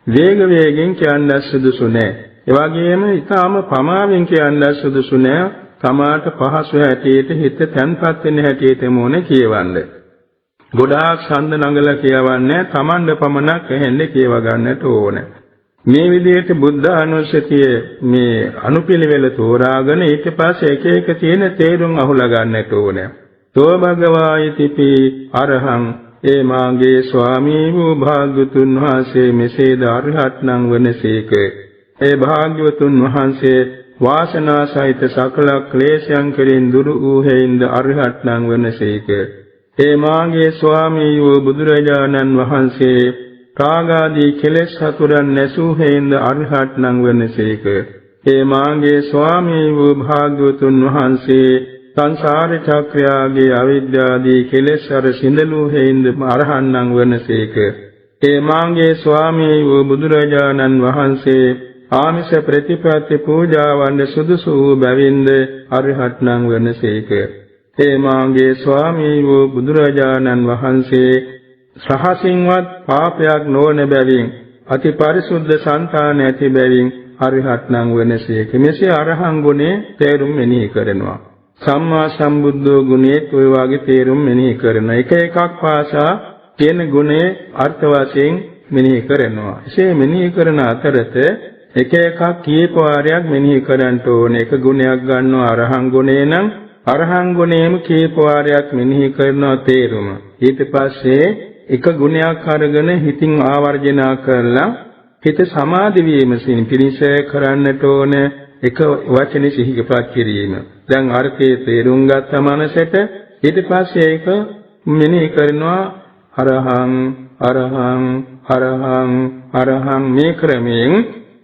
වේගයෙන් කියන්න සුදුසු නැහැ. ඒ වගේම ඊටාම පමාවෙන් කියන්න සුදුසු නැහැ. තමාට පහසු හැටියට හිත තැන්පත් වෙන හැටියට මොනේ කියවන්න. ගොඩාක් ඡන්ද නඟලා කියවන්නේ තමන්ද පමණක් ඇහෙන්න කියව ගන්නට ඕනේ. මේ විදිහට බුද්ධ අනුස්සතිය මේ අනුපිළිවෙල තෝරාගෙන ඊට පස්සේ එක එක තියෙන තේරුම් අහුලා ගන්නට ඕනේ. සෝ භගවා ඉතිපි අරහං ඒ මාගේ ස්වාමී වූ භාග්‍යවතුන් වහන්සේ මෙසේද අරහත් නම් වනසේක. ඒ භාග්‍යවතුන් වහන්සේ වාසනා සහිත සකල ක්ලේශයන් කෙරෙන් දුරු වූ හේින්ද අරහත් නම් වනසේක. ඒ මාගේ ස්වාමී වූ බුදුරජාණන් වහන්සේ රාගාදී කෙලෙස් හතුරන් නැසූ හේින්ද අරහත් නම් වනසේක. ඒ මාගේ ස්වාමී වූ භාග්‍යවතුන් වහන්සේ සංසාර චක්‍රයාගේ අවිද්‍යාදී කෙලෙස් අර සිඳලූ හේින්ද අරහත් නම් වනසේක. ඒ මාගේ ස්වාමී වූ බුදුරජාණන් වහන්සේ ආමිෂ ප්‍රතිපත්ති පූජාවන් සුදුසු වූ බැවින්ද අරහත් නම් වනසේක. ඒ මාගේ ස්වාමී වූ බුදුරජාණන් වහන්සේ සහසින්වත් පාපයක් නොවන බැවින් අති පරිසුද්ධ සංතාන ඇති බැවින් අරහත් නම් වනසේක. මෙසේ අරහං ගුණේ තේරුම් මෙනෙහි කරනවා. සම්මා සම්බුද්ධෝ ගුණේත් ඔය වාගේ තේරුම් මෙනෙහි කරනවා. එක එකක් පාසා කියන ගුණේ අර්ථ වශයෙන් මෙනෙහි කරනවා. එසේ මෙනෙහි කරන අතරත එක එකක් කීප වාරයක් මෙනෙහි කරන්න ඕනේ. එක ගුණයක් ගන්නවා අරහං ගුණේ නම් අරහං ගුණේම කීප වාරයක් මෙනෙහි කරනවා තේරුම. ඊට පස්සේ එක ගුණයක් අරගෙන හිතින් ආවර්ජනා කරලා හිත සමාධි වීම පිණිස කරන්නට ඕන එක වචනේ සිහිපත් කිරීම. දැන් අර්ථයේ තේරුම් ගත්ත මනසට ඊට පස්සේ ඒක මෙනෙහි කරනවා අරහං අරහං අරහං අරහං මේ ක්‍රමයෙන්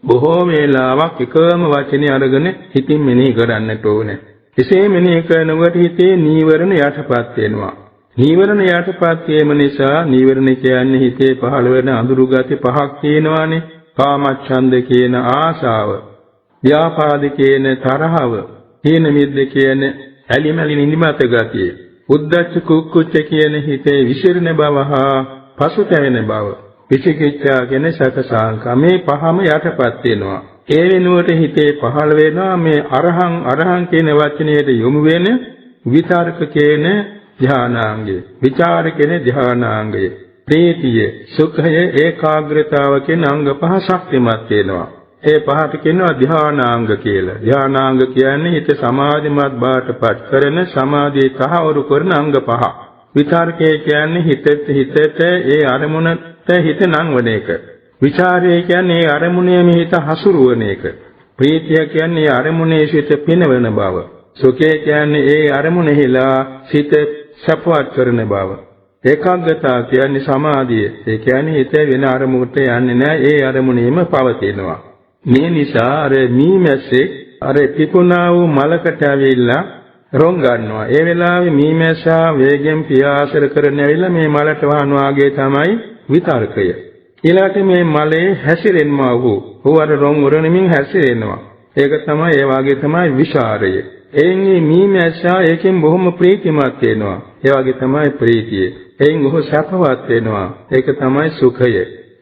බොහෝ වේලාවක් එකම වචනේ අරගෙන හිතින් මෙනෙහි කරන්නට ඕනේ. එසේ මෙනෙහි කරනකොට හිතේ නීවරණ යටපත් වෙනවා. නීවරණ යටපත් වීම නිසා නීවරණ කියන්නේ හිතේ පහළ වෙන අඳුරු ගති පහක් තියෙනවානේ. කාමච්ඡන්ද කියන ආශාව, ව්‍යාපාද කියන තරහව, හීන මිද්ද කියන ඇලිමැලි නිදිමත ගතිය, උද්ධච්ච කුක්කුච්ච කියන හිතේ විසිරෙන බව හා පසුතැවෙන බව, විචිකිච්ඡා කියන සකසාංකා මේ පහම යටපත් වෙනවා. ඒ වෙනුවට හිතේ පහළ වෙනවා මේ අරහං අරහං කියන වචනයට යොමු වෙන විතර්ක කියන ධානාංගය, විචාර කියන ධානාංගය, ප්‍රීතිය, සුඛය, ඒකාග්‍රතාව කියන අංග පහ ශක්තිමත් වෙනවා. ඒ පහට කියනවා ධානාංග කියලා. ධානාංග කියන්නේ හිත සමාධිමත් බාටපත් කරන සමාධිය තහවුරු කරන අංග පහ. විතර්කය කියන්නේ හිතට ඒ අරමුණට හිත නංවන එක. විචාරය කියන්නේ අරමුණේ හිත හසුරුවන එක. ප්‍රීතිය කියන්නේ අරමුණේ සිට පිනවන බව. සුඛය කියන්නේ ඒ අරමුණෙහිලා සිත සපවත් කරන බව. ඒකාග්‍රතාව කියන්නේ සමාධිය. ඒ කියන්නේ හිත වෙන අරමුණකට යන්නේ නැහැ. ඒ අරමුණේම පවතිනවා. මේ නිසා අර මීමැස්සේ අර පිපුණා වූ මලකට ඇවිල්ලා රොන් ගන්නවා. ඒ වෙලාවේ මීමැස්සා වේගෙන් පියාසර කරන ඇවිල්ලා මේ මලට වහනවාගේ තමයි විතර්කය. ඊළාට මේ මලේ හැසිරෙන්නවා වූ අර රොන් උරණමින් හැසිරෙනවා. ඒක තමයි ඒ වාගේ තමයි විචාරය. එයින් මීමැස්සා ඒකෙන් බොහොම ප්‍රීතිමත් වෙනවා. ඒ වාගේ තමයි ප්‍රීතිය. එයින් ඔහු සැපවත් වෙනවා. ඒක තමයි සුඛය.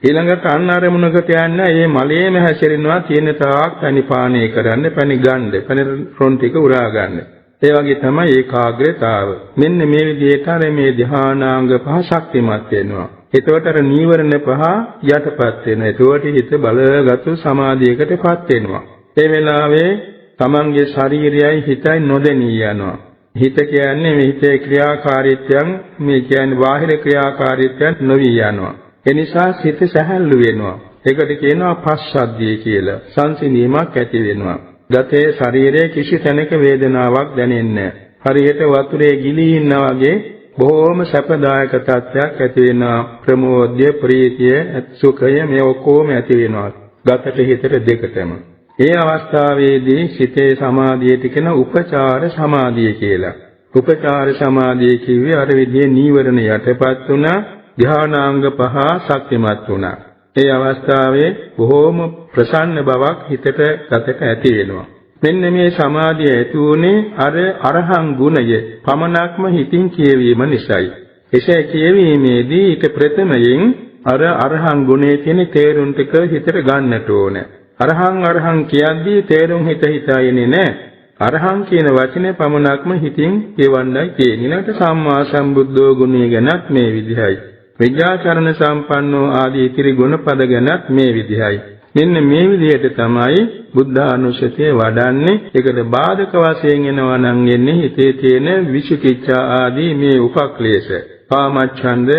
ඊළඟට අන්න අරමුණකට යන්න මේ මලයේම හැසිරෙනවා තියෙන තාක් පැණි පානය කරන්න, පැණි ගන්න, පැණි රොන් ටික උරා ගන්න. ඒ වගේ තමයි ඒකාග්‍රතාව. මෙන්න මේ විදිහට අර මේ ධානාංග පහ ශක්තිමත් වෙනවා. එතකොට අර නීවරණ පහ යටපත් වෙනවා. එතකොට හිත බලගත්තු සමාධියකටපත් වෙනවා. ඒ වෙලාවේ තමන්ගේ ශරීරයයි හිතයි නොදෙනී යනවා. හිත කියන්නේ මේ හිතේ ක්‍රියාකාරීත්වයන් මේ කියන්නේ බාහිර ක්‍රියාකාරීත්වයන් නොවි යනවා. ඒ නිසා සිත සැහැල්ලු වෙනවා. ඒකට කියනවා පස්සද්ධිය කියලා. සංසිඳීමක් ඇති වෙනවා. ගතේ ශරීරයේ කිසි තැනක වේදනාවක් දැනෙන්නේ නැහැ. හරියට වතුරේ ගිලී ඉන්නා වගේ බොහෝම සැපදායක තත්ත්වයක් ඇති වෙනවා. ප්‍රමෝදය, ප්‍රීතිය, සුඛය මේ ඔක්කොම ඇති වෙනවා. ගතට හිතට දෙකටම. ඒ අවස්ථාවේදී සිතේ සමාධියට කියන උපචාර සමාධිය කියලා. උපචාර සමාධිය කිව්වේ අර විදිහේ නීවරණ යටපත් වුණා, ධානාංග පහ ශක්තිමත් වුණා. ඒ අවස්ථාවේ බොහෝම ප්‍රසන්න බවක් හිතට ගතට ඇති වෙනවා. මෙන්න මේ සමාධිය ඇති වුණේ අර අරහං ගුණය පමණක්ම හිතින් කියවීම නිසායි. එසේ කියවීමේදී ඊට ප්‍රථමයෙන් අර අරහං ගුණයේ තියෙන තේරුම් ටික හිතට ගන්නට ඕනේ. අරහං කියද්දී තේරුම් හිතයිනේ නැහැ. අරහං කියන වචනේ පමණක්ම හිතින් කියවන්නයි තියෙන්නේ. ඊළඟට සම්මා සම්බුද්ධෝ ගුණය ගැනත් මේ විදිහයි. විද්‍යාචරණ සම්පන්නෝ ආදී ඉතිරි ගුණපද ගැනත් මේ විදිහයි. මෙන්න මේ විදිහට තමයි බුද්ධානුස්සතිය වඩන්නේ. ඒකට බාධක වශයෙන් එනවා නම් එන්නේ හිතේ තියෙන විචිකිච්ඡා ආදී මේ උපක්ලේශ. කාමච්ඡන්ද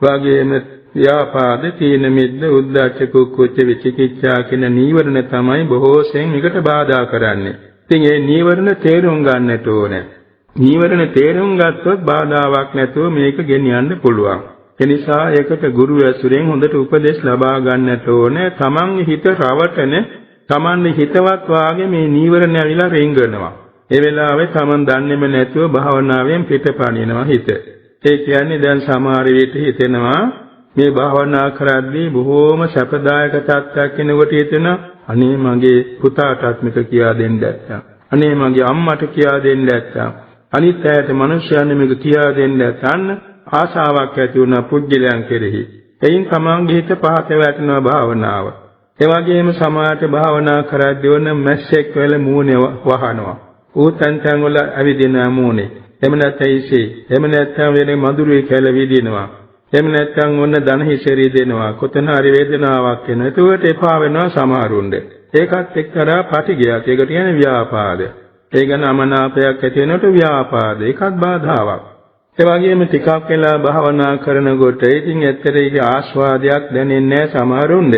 වගේම ව්‍යාපාද, තීන මිද්ද, උද්ධච්ච, කුක්කුච්ච, විචිකිච්ඡා කියන නීවරණ තමයි බොහෝසෙන් එකට බාධා කරන්නේ. ඉතින් මේ නීවරණ තේරුම් ගන්නට ඕනේ. නීවරණ තේරුම් ගත්තොත් බාධාවක් නැතුව මේක ගෙනියන්න පුළුවන්. එනිසා ඒකට ගුරු ඇසුරෙන් හොඳට උපදෙස් ලබා ගන්නට ඕනේ. තමන්ගේ හිත රවටන, තමන්ගේ හිතවත් වාගේ මේ නීවරණ ඇවිලා රෙංගනවා. ඒ වෙලාවේ තමන් දන්නේම නැතුව භාවනාවෙන් පිටපණිනවා හිත. ඒ කියන්නේ දැන් සමහර විට හිතෙනවා මේ භාවනා කරද්දී බොහෝම සැපදායක තත්ත්වයක් කෙනෙකුට හිතෙනවා. අනේ මගේ පුතාටත් මේක කියා දෙන්න නැත්තම්. අනේ මගේ අම්මට කියා දෙන්න නැත්තම්. අනිත් අයට මිනිස්යන් මේක කියා දෙන්න නැත්නම් ආශාවක් ඇති වුණා පුජ්‍යලයන් කෙරෙහි. එයින් තමන්ගේ හිත පහත වැටෙනවා භාවනාව. ඒ වගේම සමාහට භාවනා කරද්දී වන මැස්සෙක් වෙල මූණේ වහනවා. ඌතන් තන් වල ඇවිදින මූණේ. එහෙම නැත්නම් ඉසේ. එහෙම නැත්නම් වෙන මధుරේ කැල විදිනවා. එහෙම නැත්නම් ඔන්න ධන හිසෙරි දෙනවා. කොතන හරි වේදනාවක් එනවා. ඒකට එපා වෙනවා සමහරුන්ට. ඒකත් එක්තරා පටිගයක්. ඒකට කියන්නේ ව්‍යාපාද. ඒ ගැන අමනාපයක් ඇති වෙනකොට ව්‍යාපාද. ඒකත් බාධාවක්. ඒ වගේම ටිකක් වෙලා භාවනා කරනකොට ඉතින් ඇත්තට ඒක ආස්වාදයක් දැනෙන්නේ නැහැ සමහරුන්ට.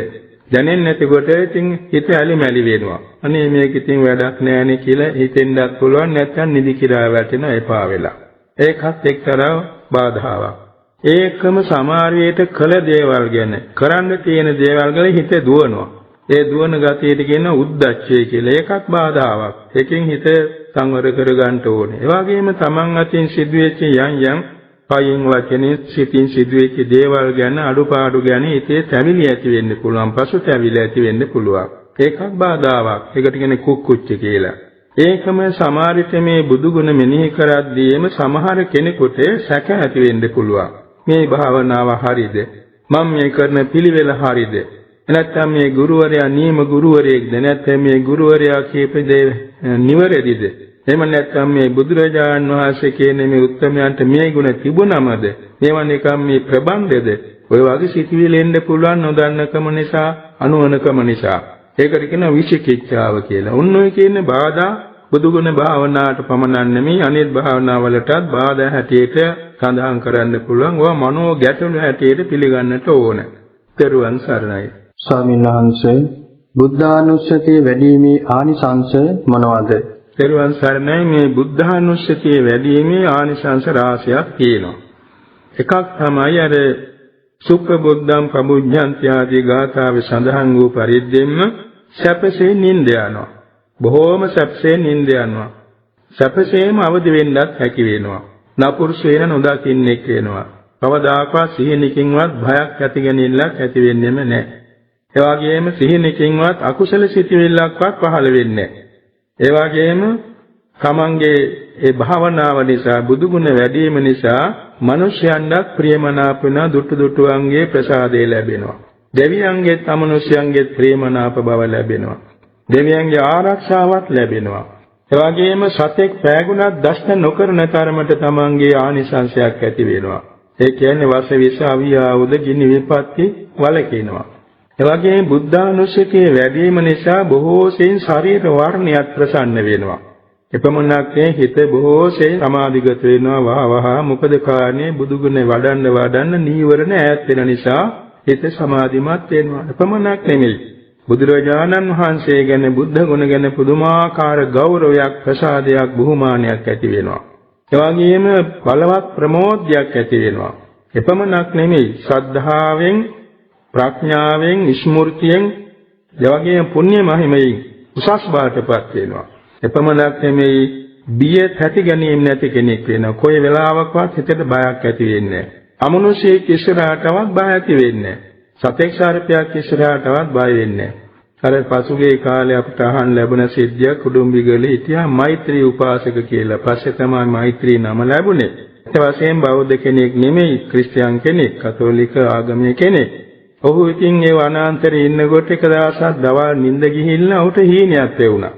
දැනෙන්නේ නැතිකොට ඉතින් හිත ඇලිමැලි වෙනවා. අනේ මේක ඉතින් වැඩක් නෑනේ කියලා හිතෙන්නත් පුළුවන්. නැත්නම් නිදි කිරා වැටෙන එපා වෙලා. ඒකත් එක්තරා බාධාවක්. ඒකම සමාරියට කළ දේවල් ගැන කරන්න තියෙන දේවල් වල හිත දුවනවා. ඒ දුවන ගතියට කියන උද්දච්චය කියලා. ඒකත් බාධාවක්. ඒකෙන් හිත සංවර කර ගන්න ඕනේ. ඒ වගේම තමන් අතින් සිදුවෙච්ච යම් කයින් වචනේ සිතින් සිදුවෙච්ච දේවල් ගැන අඩුපාඩු ගැන හිතේ තැවිලි ඇති වෙන්න පුළුවන්. පසුතැවිලි ඇති වෙන්න පුළුවන්. ඒකත් බාධාවක්. ඒකට කියන්නේ කුක්කුච්ච කියලා. ඒකම සමාරිත මේ බුදු ගුණ මෙනෙහි කරද්දීම සමහර කෙනෙකුට සැක ඇති වෙන්න පුළුවන්. මේ භාවනාව හරියද? මම මේ කරන පිළිවෙල හරියද? නැත්නම් මේ ගුරුවරයා නියම ගුරුවරයෙක්ද? නැත්නම් මේ ගුරුවරයා කියප දේ නිවැරදිද? එහෙම නැත්නම් මේ බුදුරජාණන් වහන්සේ කියන මේ උත්තමයන්ට මේ ගුණ තිබුණමද? මේවා නිකම් මේ ප්‍රබන්ධද? ඔය වගේ සිතිවිලි එන්න පුළුවන් නොදන්නකම නිසා, අනුවණකම නිසා. ඒකට කියන විචිකිච්ඡාව කියලා. උන් ඔය කියන්නේ බාධා බුදුගුණ භාවනාවට පමණක් නෙමෙයි අනිත් භාවනාවලටත් බාධා හැටියට සඳහන් කරන්න පුළුවන්. ඔය මනෝ ගැටලු හැටියට පිළිගන්නට ඕන. ත්වන් සරණයි. ස්වාමීන් වහන්සේ බුද්ධානුස්සතිය වැඩිීමේ ආනිසංශ මොනවාද? තෙරුවන් සරණයි. මේ බුද්ධානුස්සතිය වැඩිීමේ ආනිසංශ රාශියක් තියෙනවා. එකක් තමයි අර සුඛ බුද්ධං ප්‍රබුද්ධන්ති ආදී ගාථාවේ සඳහන් වූ පරිද්දෙන්ම සැපසේ නිින්ද යනවා. බොහෝම සැපසේ නිින්ද යනවා. සැපසේම අවදි වෙන්නත් හැකි වෙනවා. නපුරුෂේන නොදකින්නෙක් වෙනවා. කවදාකවත් සිහිනකින්වත් භයක් ඇතිගෙනින්නක් ඇති වෙන්නේම නැහැ. ඒ වගේම සිහිනකින්වත් අකුසල සිතිවිල්ලක්වත් පහළ වෙන්නේ නැහැ. ඒ වගේම තමන්ගේ ඒ භාවනාව නිසා බුදුගුණ වැඩිම නිසා මිනිසයන්ට ප්‍රියමනාප වෙන දුටුදුටුවන්ගේ ප්‍රසාදය ලැබෙනවා. දෙවියන්ගේත් අමනුෂ්‍යයන්ගේත් ප්‍රියමනාප බව ලැබෙනවා. දෙවියන්ගේ ආරක්ෂාවත් ලැබෙනවා. ඒ වගේම සතෙක් පෑගුණත් දෂ්ට නොකරන තරමට තමන්ගේ ආනිසංශයක් ඇති වෙනවා. ඒ කියන්නේ වසවිස අවියාවුද ගිනි විපත්ති වළකිනවා. ඒ වගේම බුද්ධානුස්සතිය වැඩිම නිසා බොහෝ සෙයින් ශරීර වර්ණයත් ප්‍රසන්න වෙනවා. එපමණක් හිත බොහෝ සෙයින් සමාධිගත වෙනවා වහ මොකද කාරණේ බුදුගුණ වඩන්න නීවරණ ඈත් වෙන නිසා හිත සමාධිමත් වෙනවා. එපමණක් නෙමෙයි බුදුරජාණන් වහන්සේ ගැන බුද්ධ ගුණ ගැන පුදුමාකාර ගෞරවයක් ප්‍රසාදයක් බුහුමානයක් ඇති වෙනවා. ඒ වගේම බලවත් ප්‍රමෝදයක් ඇති වෙනවා. එපමණක් නෙමෙයි ශ්‍රද්ධාවෙන් ප්‍රඥාවෙන් ස්මෘතියෙන් එවැගේම පුණ්‍ය මහිමයෙන් උසස් බාටපත් වෙනවා. එපමණක් නෙමෙයි බිය තැති ගැනීම නැති කෙනෙක් වෙනවා. කොයි වෙලාවකවත් හිතට බයක් ඇති වෙන්නේ නැහැ. අමනුෂ්‍යයෙක් ඉස්සරහටවත් බය ඇති වෙන්නේ නැහැ. සතෙක් සර්පයක් ඉස්සරහටවත් බය වෙන්නේ නැහැ. අර පසුගිය කාලේ අපට අහන්න ලැබුණ සිද්ධියක් කුඩුම්බිගලේ හිටියා මෛත්‍රී උපාසක කියලා. පස්සේ තමයි මෛත්‍රී නම ලැබුණේ. ඒ වශයෙන් බෞද්ධ කෙනෙක් නෙමෙයි ක්‍රිස්තියානි කෙනෙක්, කතෝලික ආගමේ කෙනෙක්. ඔහු ඉතින් ඒ වනාන්තරේ ඉන්නකොට එක දවසක් දවල් නිින්ද ගිහිල්ලා උට හීනයක් ලැබුණා.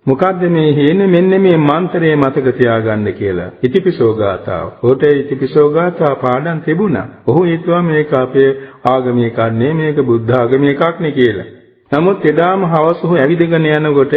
මොකද්ද මේ හීනේ? මෙන්න මේ මන්ත්‍රය මතක තියාගන්න කියලා. ඉතිපිසෝ ගාථාව. උට ඉතිපිසෝ ගාථා පාඩම් තිබුණා. ඔහු හිතුවා මේක අපේ ආගමේ එකක් නෙමෙයි, මේක බුද්ධ ආගමේ එකක් නේ කියලා. නමුත් එදාම හවස ඔහු ඇවිදගෙන යනකොට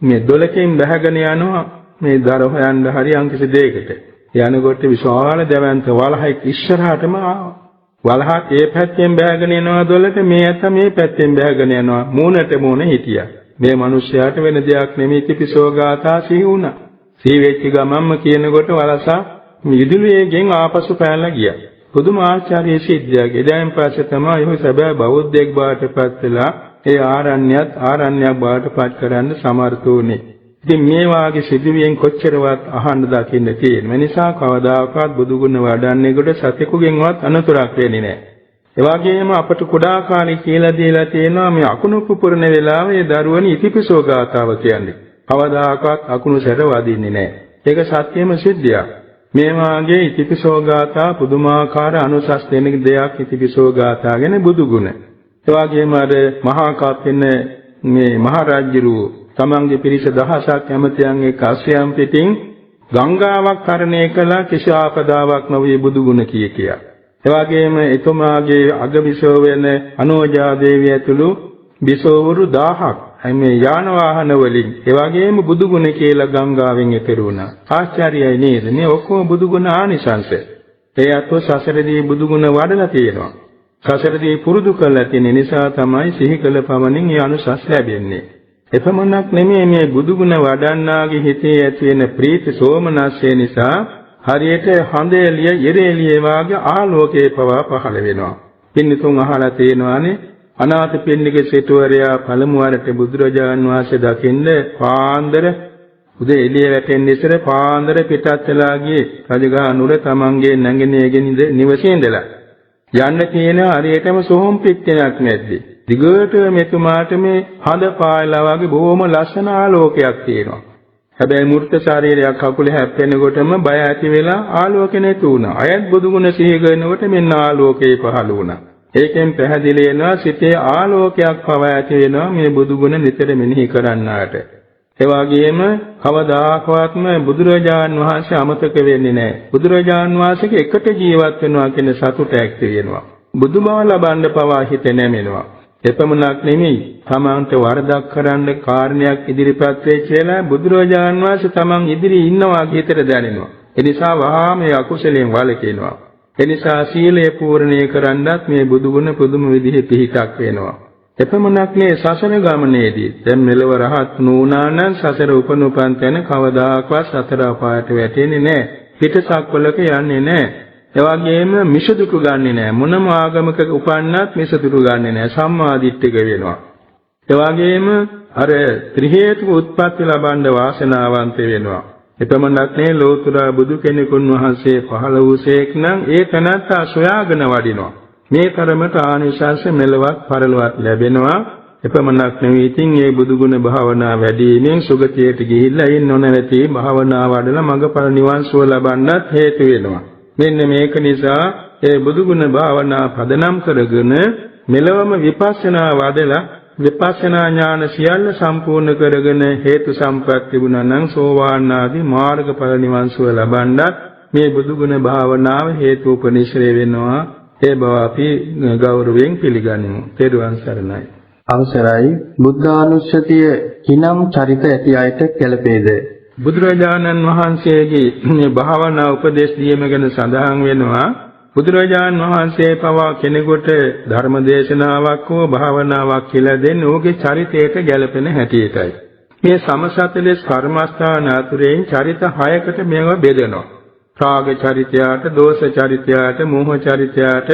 මේ දොලකින් බහගෙන යනවා මේ දර හොයන්න හරි යම්කිසි දෙයකට. යනකොට විශාල දැවැන්ත වලහක් ඉස්සරහටම ආවා. වලහත් ඒ පැත්තෙන් බෑගෙන යනවා දොලට, මේ අත මේ පැත්තෙන් බෑගෙන යනවා. මූණට මූණ හිටියා. මේ මිනිස්යාට වෙන දෙයක් නෙමෙයි ඉතිපිසෝ ගාථා සිහි වුණා. සිහි වෙච්ච ගමන්ම කියනකොට වලසා මිදුලේගෙන් ආපසු පැනලා ගියා. පුදුම ආශ්චර්ය සිද්ධියක්. එදායින් පස්සේ තමයි ඔහු සැබෑ බෞද්ධයෙක් බාටපත් වෙලා ඒ ආරණ්‍යයක් බාටපත් කරන්න සමර්ථ වුණේ. ඉතින් මේ වාගේ සිදුවීම් කොච්චරවත් අහන්න දකින්න තියෙන. මේ නිසා කවදාකවත් බුදුගුණ වඩන්නේකට සතෙකුගෙන්වත් අනතුරක් වෙන්නේ නැහැ. ඒ වගේම අපට කුඩා කාලේ කියලා දීලා තියෙනවා මේ අකුණු පුපුරන වෙලාවේ දරුවනි ඉතිපිසෝ ගාථාව කියන්නේ. කවදාකවත් අකුණු සැර වදින්නේ නැහැ. ඒක සත්‍යම සිද්ධියක්. මේ වාගේ ඉතිපිසෝ ගාථා පුදුමාකාර අනුසස් දෙන දෙයක් ඉතිපිසෝ ගාථා ගැන බුදුගුණ. ඒ වගේම අර මහා කප්පෙන මේ මහරජුරු තමන්ගේ පිරිස දහසක් ඇමතියන් එක්ක අශ්වයන් පිටින් ගංගාවක් තරණය කළා කිසි ආපදාවක් නොවේ බුදුගුණ කියා. ඒ වගේම එතුමාගේ අගබිසෝ වෙන අනෝජා දේවිය ඇතුළු බිසෝවරු 1000ක් මේ යාන වාහන වලින් ඒ වගේම බුදුගුණ කියලා ගංගාවෙන් එතෙරු වුණා. ආශ්චර්යයි නේද? මේ ඔක්කොම බුදුගුණ ආනිසංස. ඒ අතෝ සසරදී බුදුගුණ වඩලා තියෙනවා. සසරදී පුරුදු කරලා තියෙන නිසා තමයි සිහි කළ පමණින් මේ අනුසස් ලැබෙන්නේ. එපමණක් නෙමෙයි මේ බුදුගුණ වඩන්නාගේ හිතේ ඇති වෙන ප්‍රීති සෝමනස්ය නිසා හරියට හඳ එළිය ඉරෙළිය වාගේ ආලෝකයේ පවා පහළ වෙනවා. පින්තුන් අහලා තියෙනවානේ අනාථපිණ්ඩික සිටුවරයා පළමු වරට බුදුරජාන් වහන්සේ දකින්න පාන්දර උදේ එළිය වැටෙන්න ඉස්සර පාන්දර පිටත් වෙලා ගියේ රජගහ නුර තමන්ගේ නැගිනේගෙන නිවසේ ඉඳලා. යන්න තියෙන හරියටම සෝම් පිට්ටයක් නැද්දි. දිගට මෙතුමාට මේ හඳ පායලා වගේ බොහොම ලස්සන ආලෝකයක් තියෙනවා. හැබැයි මූර්ත ශරීරයක් කකුලේ හැප්පෙනකොටම බය ඇති වෙලා ආලෝකෙ නැති වුණා. අයත් බුදුගුණ සිහි කරනකොට මෙන්න ආලෝකේ පහළ වුණා. ඒකෙන් පැහැදිලි වෙනවා සිතේ ආලෝකයක් පවා ඇති වෙනවා මේ බුදුගුණ නිතර මෙනෙහි කරන්නාට. ඒ වගේම කවදාකවත්ම බුදුරජාන් වහන්සේ අමතක වෙන්නේ නැහැ. බුදුරජාන් වහන්සේගේ එකට ජීවත් වෙනවා කියන සතුට ඇති වෙනවා. බුදුබව ලබන්න පවා හිත නැමෙනවා. එපමණක් නෙමෙයි තමන්ට වරදක් කරන්න කාරණයක් ඉදිරිපත් වෙයි කියලා බුදුරජාන් වහන්සේ තමන් ඉදිරියේ ඉන්නවා හිතට දැනෙනවා. ඒ නිසා වහා මේ අකුසලයෙන් වළකිනවා. ඒ නිසා සීලය පූර්ණේ කරන්නත් මේ බුදුගුණ පුදුම විදිහේ පිහිටක් වෙනවා. එපමණක් නේ සසර ගමනේදී දැන් මෙලව රහත් නුණා නම් සසර උපනුපන් තැන කවදාකවත් සතර අපායට වැටෙන්නේ නැහැ. පිටසක්වලක යන්නේ නැහැ. ඒ වගේම මිසදුතු ගන්නෙ නැහැ. මොනම ආගමක උපන්නත් මිසදුතු ගන්නෙ නැහැ. සම්මාදිට්ඨික වෙනවා. ඒ වගේම අර ත්‍රි හේතුක උත්පත්ති ලබන්න වාසනාවන්ත වෙනවා. එපමණක් නේ ලෝතර බුදු කෙනෙකුන් වහන්සේ පහළ වූසේක් නම් ඒ තනත්තා සොයාගෙන වඩිනවා. මේ තරමට ආනිසංස මෙලවත් පරලොවත් ලැබෙනවා. එපමණක් නෙවෙයි ඉතින් මේ බුදු ගුණ භාවනා වැඩිමින් සුගතියට ගිහිල්ලා ඉන්න නොනැවති භාවනා වඩලා මඟඵල නිවන් සුව ලබන්නත් හේතු වෙනවා. මෙන්න මේක නිසා ඒ බුදු ගුණ භාවනා පදනම් කරගෙන මෙලවම විපස්සනා වඩලා විපස්සනා ඥාන සියල්ල සම්පූර්ණ කරගෙන හේතු සම්ප්‍රාප්ත තිබුණා නම් සෝවාන් ආදී මාර්ගඵල නිවන් සුව ලබන්නත් මේ බුදු ගුණ භාවනාව හේතුපනිශ්‍රේ වෙනවා. ඒ බව අපි ගෞරවයෙන් පිළිගනිමු. තෙරුවන් සරණයි. අවසරයි. බුද්ධානුස්සතිය කිනම් චරිත ඇති අයට කැළපේද? බුදුරජාණන් වහන්සේගේ මේ භාවනා උපදේශ දීම ගැන සඳහන් වෙනවා. බුදුරජාණන් වහන්සේ පවා කෙනෙකුට ධර්ම දේශනාවක් හෝ භාවනාවක් කියලා දෙන්නේ ඔහුගේ චරිතයට ගැළපෙන හැටියටයි. මේ සමසතලස් කර්මස්ථාන අතුරෙන් චරිත 6කට මේව බෙදෙනවා. රාග චරිතයට, දෝෂ චරිතයට, මෝහ චරිතයට,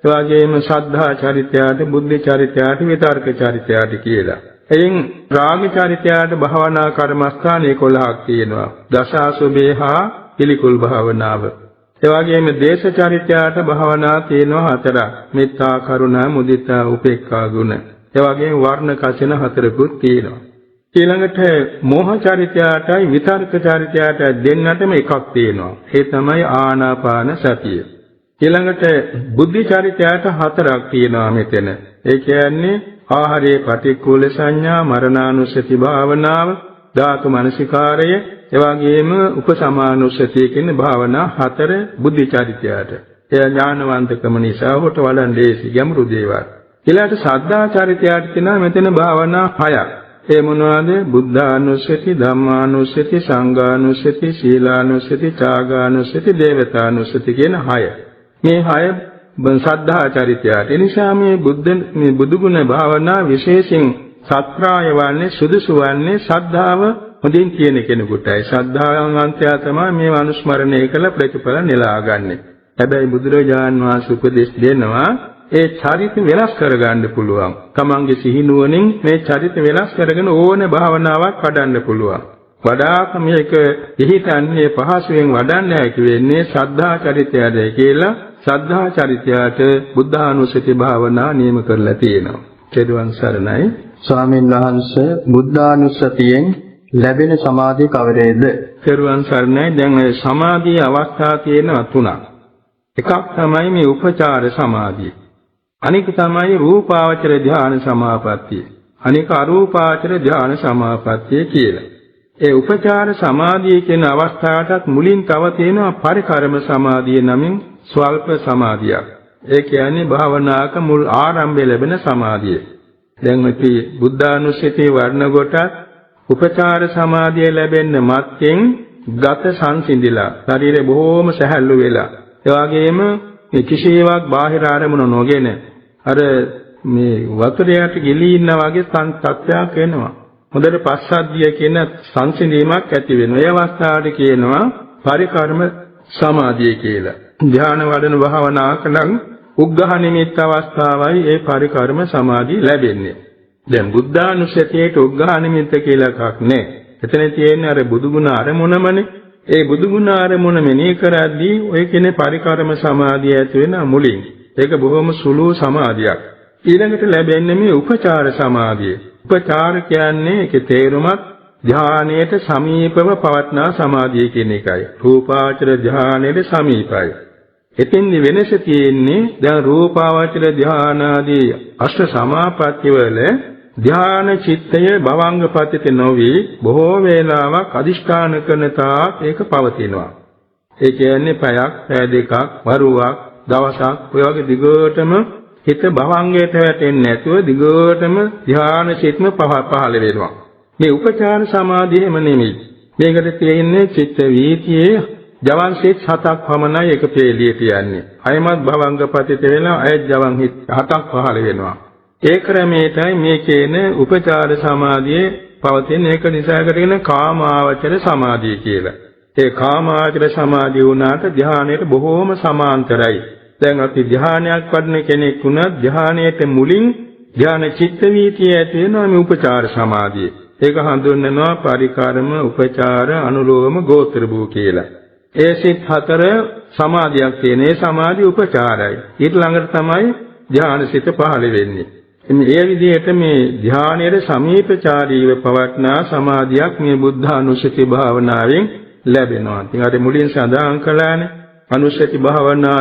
එවාගෙම ශ්‍රද්ධා චරිතයට, බුද්ධි චරිතයට, විතර්ක චරිතයට කියලා. එයින් රාග චරිතයට භාවනා කර්මස්ථාන 11ක් තියෙනවා. දසාසුභේහා පිළිකුල් භාවනාව. එවාගෙම දේශ චරිතයට භාවනා තියෙනවා 4ක්. මෙත්තා, කරුණා, මුදිතා, උපේක්ඛා ගුණ. එවාගෙම වර්ණ කසින 4කුත් තියෙනවා. ඊළඟට මෝහ චරිතයටයි විතර්ක චරිතයටයි දෙන්නටම එකක් තියෙනවා. ඒ තමයි ආනාපාන සතිය. ඊළඟට බුද්ධි චරිතයට 4ක් තියෙනවා මෙතන. ඒ කියන්නේ ආහාරයේ පටික්කුල සංඥා, මරණානුස්සති භාවනාව, ධාතු මනසිකාරය, එවාගෙම උපසමානුස්සතිය කියන භාවනා 4 බුද්ධි චරිතයට. එය ඥානවන්තකම නිසා හොට වඩන් ලේසි ගැඹුරු දේවල්. ඊළඟට සද්ධා චරිතයට තියෙනවා මෙතන භාවනා 6ක්. ඒ මොනවාද? බුද්ධානුස්සති, ධම්මානුස්සති, සංඝානුස්සති, සීලානුස්සති, ත්‍යාගානුස්සති, දේවතානුස්සති කියන 6. මේ 6 සද්ධා චරිතයට. ඒ නිසා මේ බුදු ගුණ භාවනා විශේෂයෙන් සත්‍රාය වන්නේ සුදුසු වන්නේ ශ්‍රද්ධාව හොඳින් තියෙන කෙනෙකුටයි. ශ්‍රද්ධාවන්තයා තමයි මේ අනුස්මරණය කළ ප්‍රතිඵල නෙලාගන්නේ. හැබැයි බුදුරජාන් වහන්සේ උපදෙස් දෙනවා ඒ චරිත වෙනස් කරගන්න පුළුවන්. තමන්ගේ සිහිනුවණින් මේ චරිත වෙනස් කරගෙන ඕන භාවනාවක් වඩන්න පුළුවන්. වඩාත් මේක පිළිහිටන්නේ පහසුවෙන් වඩන්න හැකි වෙන්නේ ශ්‍රද්ධා චරිතයයි කියලා. ශ්‍රද්ධා චරිතයට බුද්ධානුස්සති භාවනා නියම කරලා තියෙනවා. ත්‍රිවන් සරණයි. ස්වාමීන් වහන්සේ බුද්ධානුස්සතියෙන් ලැබෙන සමාධිය කවරේද? ත්‍රිවන් සරණයි. දැන් ඒ සමාධියේ අවස්ථා තියෙනවා 3ක්. එකක් තමයි මේ උපචාර සමාධිය. අනික තමයි රූපාවචර ධ්‍යාන සමාපත්තිය. අනික අරූපාවචර ධ්‍යාන සමාපත්තිය කියලා. ඒ උපචාර සමාධිය කියන අවස්ථාවටත් මුලින් තව තියෙනවා පරිකර්ම සමාධිය නමින් ස්වල්ප සමාධියක්. ඒ කියන්නේ භාවනාවක මුල් ආරම්භය ලැබෙන සමාධිය. දැන් අපි බුද්ධානුස්සතිය වර්ණ කොට උපචාර සමාධිය ලැබෙන්න මත්තෙන් ගත සංසිඳිලා ශරීරය බොහෝම සැහැල්ලු වෙලා ඒ වගේම මේ කිසිවක් බාහිර ආරමුණ නොගෙන අර මේ වතුරයට ගිලී ඉන්නා වගේ තත්ත්වයක් එනවා. හොඳට පස්සද්ධිය කියන සංසිඳීමක් ඇති වෙනවා. ඒ අවස්ථාවට කියනවා පරිකර්ම සමාධිය කියලා. ධ්‍යාන වඩන භාවනාවක නම් උග්ඝහ නිමිත්ත අවස්ථාවයි ඒ පරිකර්ම සමාධිය ලැබෙන්නේ. දැන් බුද්ධානුස්සතියට උග්ඝහ නිමිත්ත කියලා එකක් නැහැ. එතන තියෙන්නේ අර බුදුගුණ අරමුණමනේ. ඒ බුදුගුණ අරමුණ මෙනෙහි කරද්දී ඔය කියන පරිකර්ම සමාධිය ඇති වෙන මුලින්. ඒක බොහොම සුළු සමාධියක්. ඊළඟට ලැබෙන්නේ මේ උපචාර සමාධිය. උපචාර කියන්නේ ඒකේ තේරුමත් ධානයට සමීපව පවත්නා සමාධිය කියන එකයි. රූපාවචර ධානයට සමීපයි. එතෙන්දි වෙනස තියෙන්නේ දැන් රූපාවචර ධානාදී අෂ්ට සමාපatti වල ධාන චිත්තය භවංගපතිත නොවි බොහෝ වේලාවක් අදිෂ්ඨාන කරන තාක් ඒක පවතිනවා. ඒ කියන්නේ පැයක්, පැය දෙකක්, වරුවක්, දවසක් ඔය වගේ දිගටම හිත භවංගයට වැටෙන්නේ නැතුව දිගටම ධාන චිත්ම පහළ වෙනවා. මේ උපචාර සමාධියම නෙමෙයි. මේකට තියෙන්නේ චිත්ත වීතියේ ජවන් සිත් 7ක් පමණයි එක පෙළියට යන්නේ. අයමත් භවංගපතිත වෙලා අයත් ජවන් හිත් 7ක් පහළ වෙනවා. ඒ ක්‍රමයටයි මේ කියන උපචාර සමාධියේ පවතින එක නිසා කරගෙන කාමාවචර සමාධිය කියලා. ඒ කාමාවචර සමාධිය වුණාට ධානයට බොහෝම සමාන්තරයි. දැන් අපි ධානයක් වඩන කෙනෙක් වුණත් ධානයට මුලින් ධාන චිත්ත වීතිය ඇති වෙනවා මේ උපචාර සමාධිය. ඒක හඳුන්වනවා පරිකාරම උපචාර අනුලෝම ගෝත්‍ර භූ කියලා. ඒ සිත් හතර සමාධියක් තියෙන. ඒ සමාධිය උපචාරයි. ඊට ළඟට තමයි ධාන සිත පහළ වෙන්නේ. මේ විදිහට මේ ධානයේ සමීපචාරීව පවත්නා සමාධියක් මේ බුද්ධානුස්සති භාවනාවෙන් ලැබෙනවා. ඉතින් අර මුලින් සඳහන් කළානේ අනුස්සති භාවනා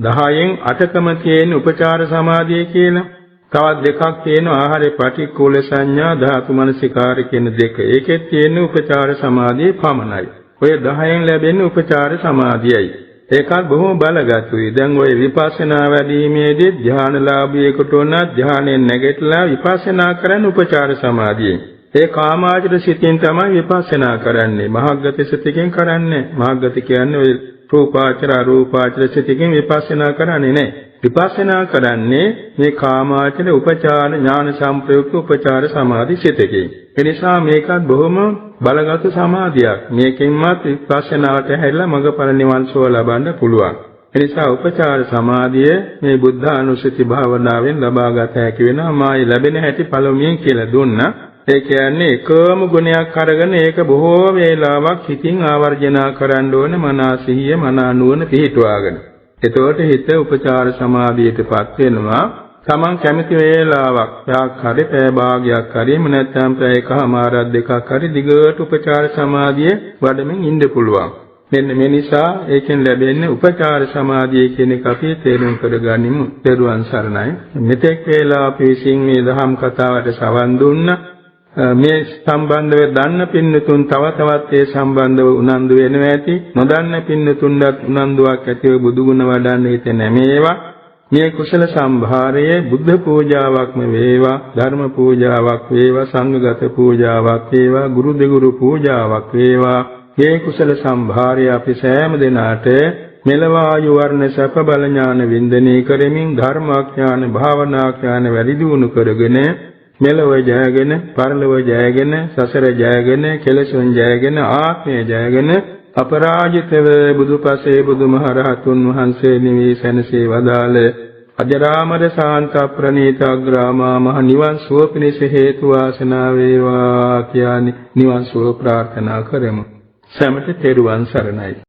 10න් 8කම තියෙන උපචාර සමාධිය කියලා. තවත් දෙකක් තියෙනවා ආහාරේ පටික්කුල සංඥා ධාතු මනසිකාර කියන දෙක. ඒකෙත් තියෙන උපචාර සමාධිය පමණයි. ඔය 10න් ලැබෙන උපචාර සමාධියයි. ඒකත් බොහොම බලගතුයි. දැන් ඔය විපස්සනා වැඩිීමේදී ධානලාභියෙකුට උන ධානයෙන් නැගිටලා විපස්සනා කරන්න උපචාර සමාධියෙන්. ඒ කාමාවචර සිතින් තමයි විපස්සනා කරන්නේ. මහග්ගත සිතකින් කරන්නේ. මහග්ගත කියන්නේ ඔය රූපාවචර අරූපාවචර සිතකින් විපස්සනා කරන්නේ නැහැ. විපස්සනා කරන්නේ මේ කාමාවචර උපචාර ඥාන සම්ප්‍රයුක්ත උපචාර සමාධි සිතකින්. ඒ නිසා මේකත් බොහොම බලගත් සමාධියක්. මේකෙන්මත් විපස්සනාවට හැරිලා මඟඵල නිවන් සුව ලබන්න පුළුවන්. ඒ නිසා උපචාර සමාධිය මේ බුද්ධානුස්සති භාවනාවෙන් ලබාගත හැකි වෙනවා. මායි ලැබෙන හැටි පළමුවෙන් කියලා දුන්නා. ඒ කියන්නේ එකම ගුණයක් අරගෙන ඒක බොහෝ වේලාවක් හිතින් ආවර්ජනා කරන්න ඕන මනා සිහිය මනා නුවණ පිහිටුවාගෙන. එතකොට හිත උපචාර සමාධියටපත් වෙනවා. තමන් කැමති වේලාවක් යක් හරි පැය භාගයක් හරි නැත්නම් පැය එකමාරක් දෙකක් හරි දිගට උපචාර සමාධිය වඩමින් ඉන්න පුළුවන්. මෙන්න මේ නිසා ඒකෙන් ලැබෙන්නේ උපචාර සමාධිය කියන එක අපි තේරුම් කරගනිමු. පෙරුවන් සරණයි. මෙතෙක් වේලා අපි විසින් මේ දහම් කතාවට සවන් දුන්නා. මේ සම්බන්ධව දන්න පින්නතුන් තව තවත් ඒ සම්බන්ධව උනන්දු වෙනවා ඇති. නොදන්න පින්නතුන්වත් උනන්දුවක් ඇතිව බුදු ගුණ වඩන්න හිතෙන මේවා මේ කුසල සම්භාරය බුද්ධ පූජාවක්ම වේවා, ධර්ම පූජාවක් වේවා, සංඝගත පූජාවක් වේවා, ගුරු දෙගුරු පූජාවක් වේවා. මේ කුසල සම්භාරය අපි සෑම දිනාට මෙලවායු වර්ණ සැප බල ඥාන වින්දනී කරමින් ධර්මාඥාන භාවනාඥාන වැඩි දියුණු කරගෙන මෙලව ජයගෙන, පරලොව ජයගෙන, සසර ජයගෙන, කෙලෙසුන් ජයගෙන, ආත්මය ජයගෙන අපරාජිතව බුදුපසේ බුදුමහරහතුන් වහන්සේ නිවී සැනසී වදාළ අජරාමර ශාන්ත ප්‍රණීත අග්‍රාමා මහ නිවන් සුව පිණිස හේතු වාසනා වේවා කියන්නේ නිවන් සුව ප්‍රාර්ථනා කරමු. සැමට තෙරුවන් සරණයි.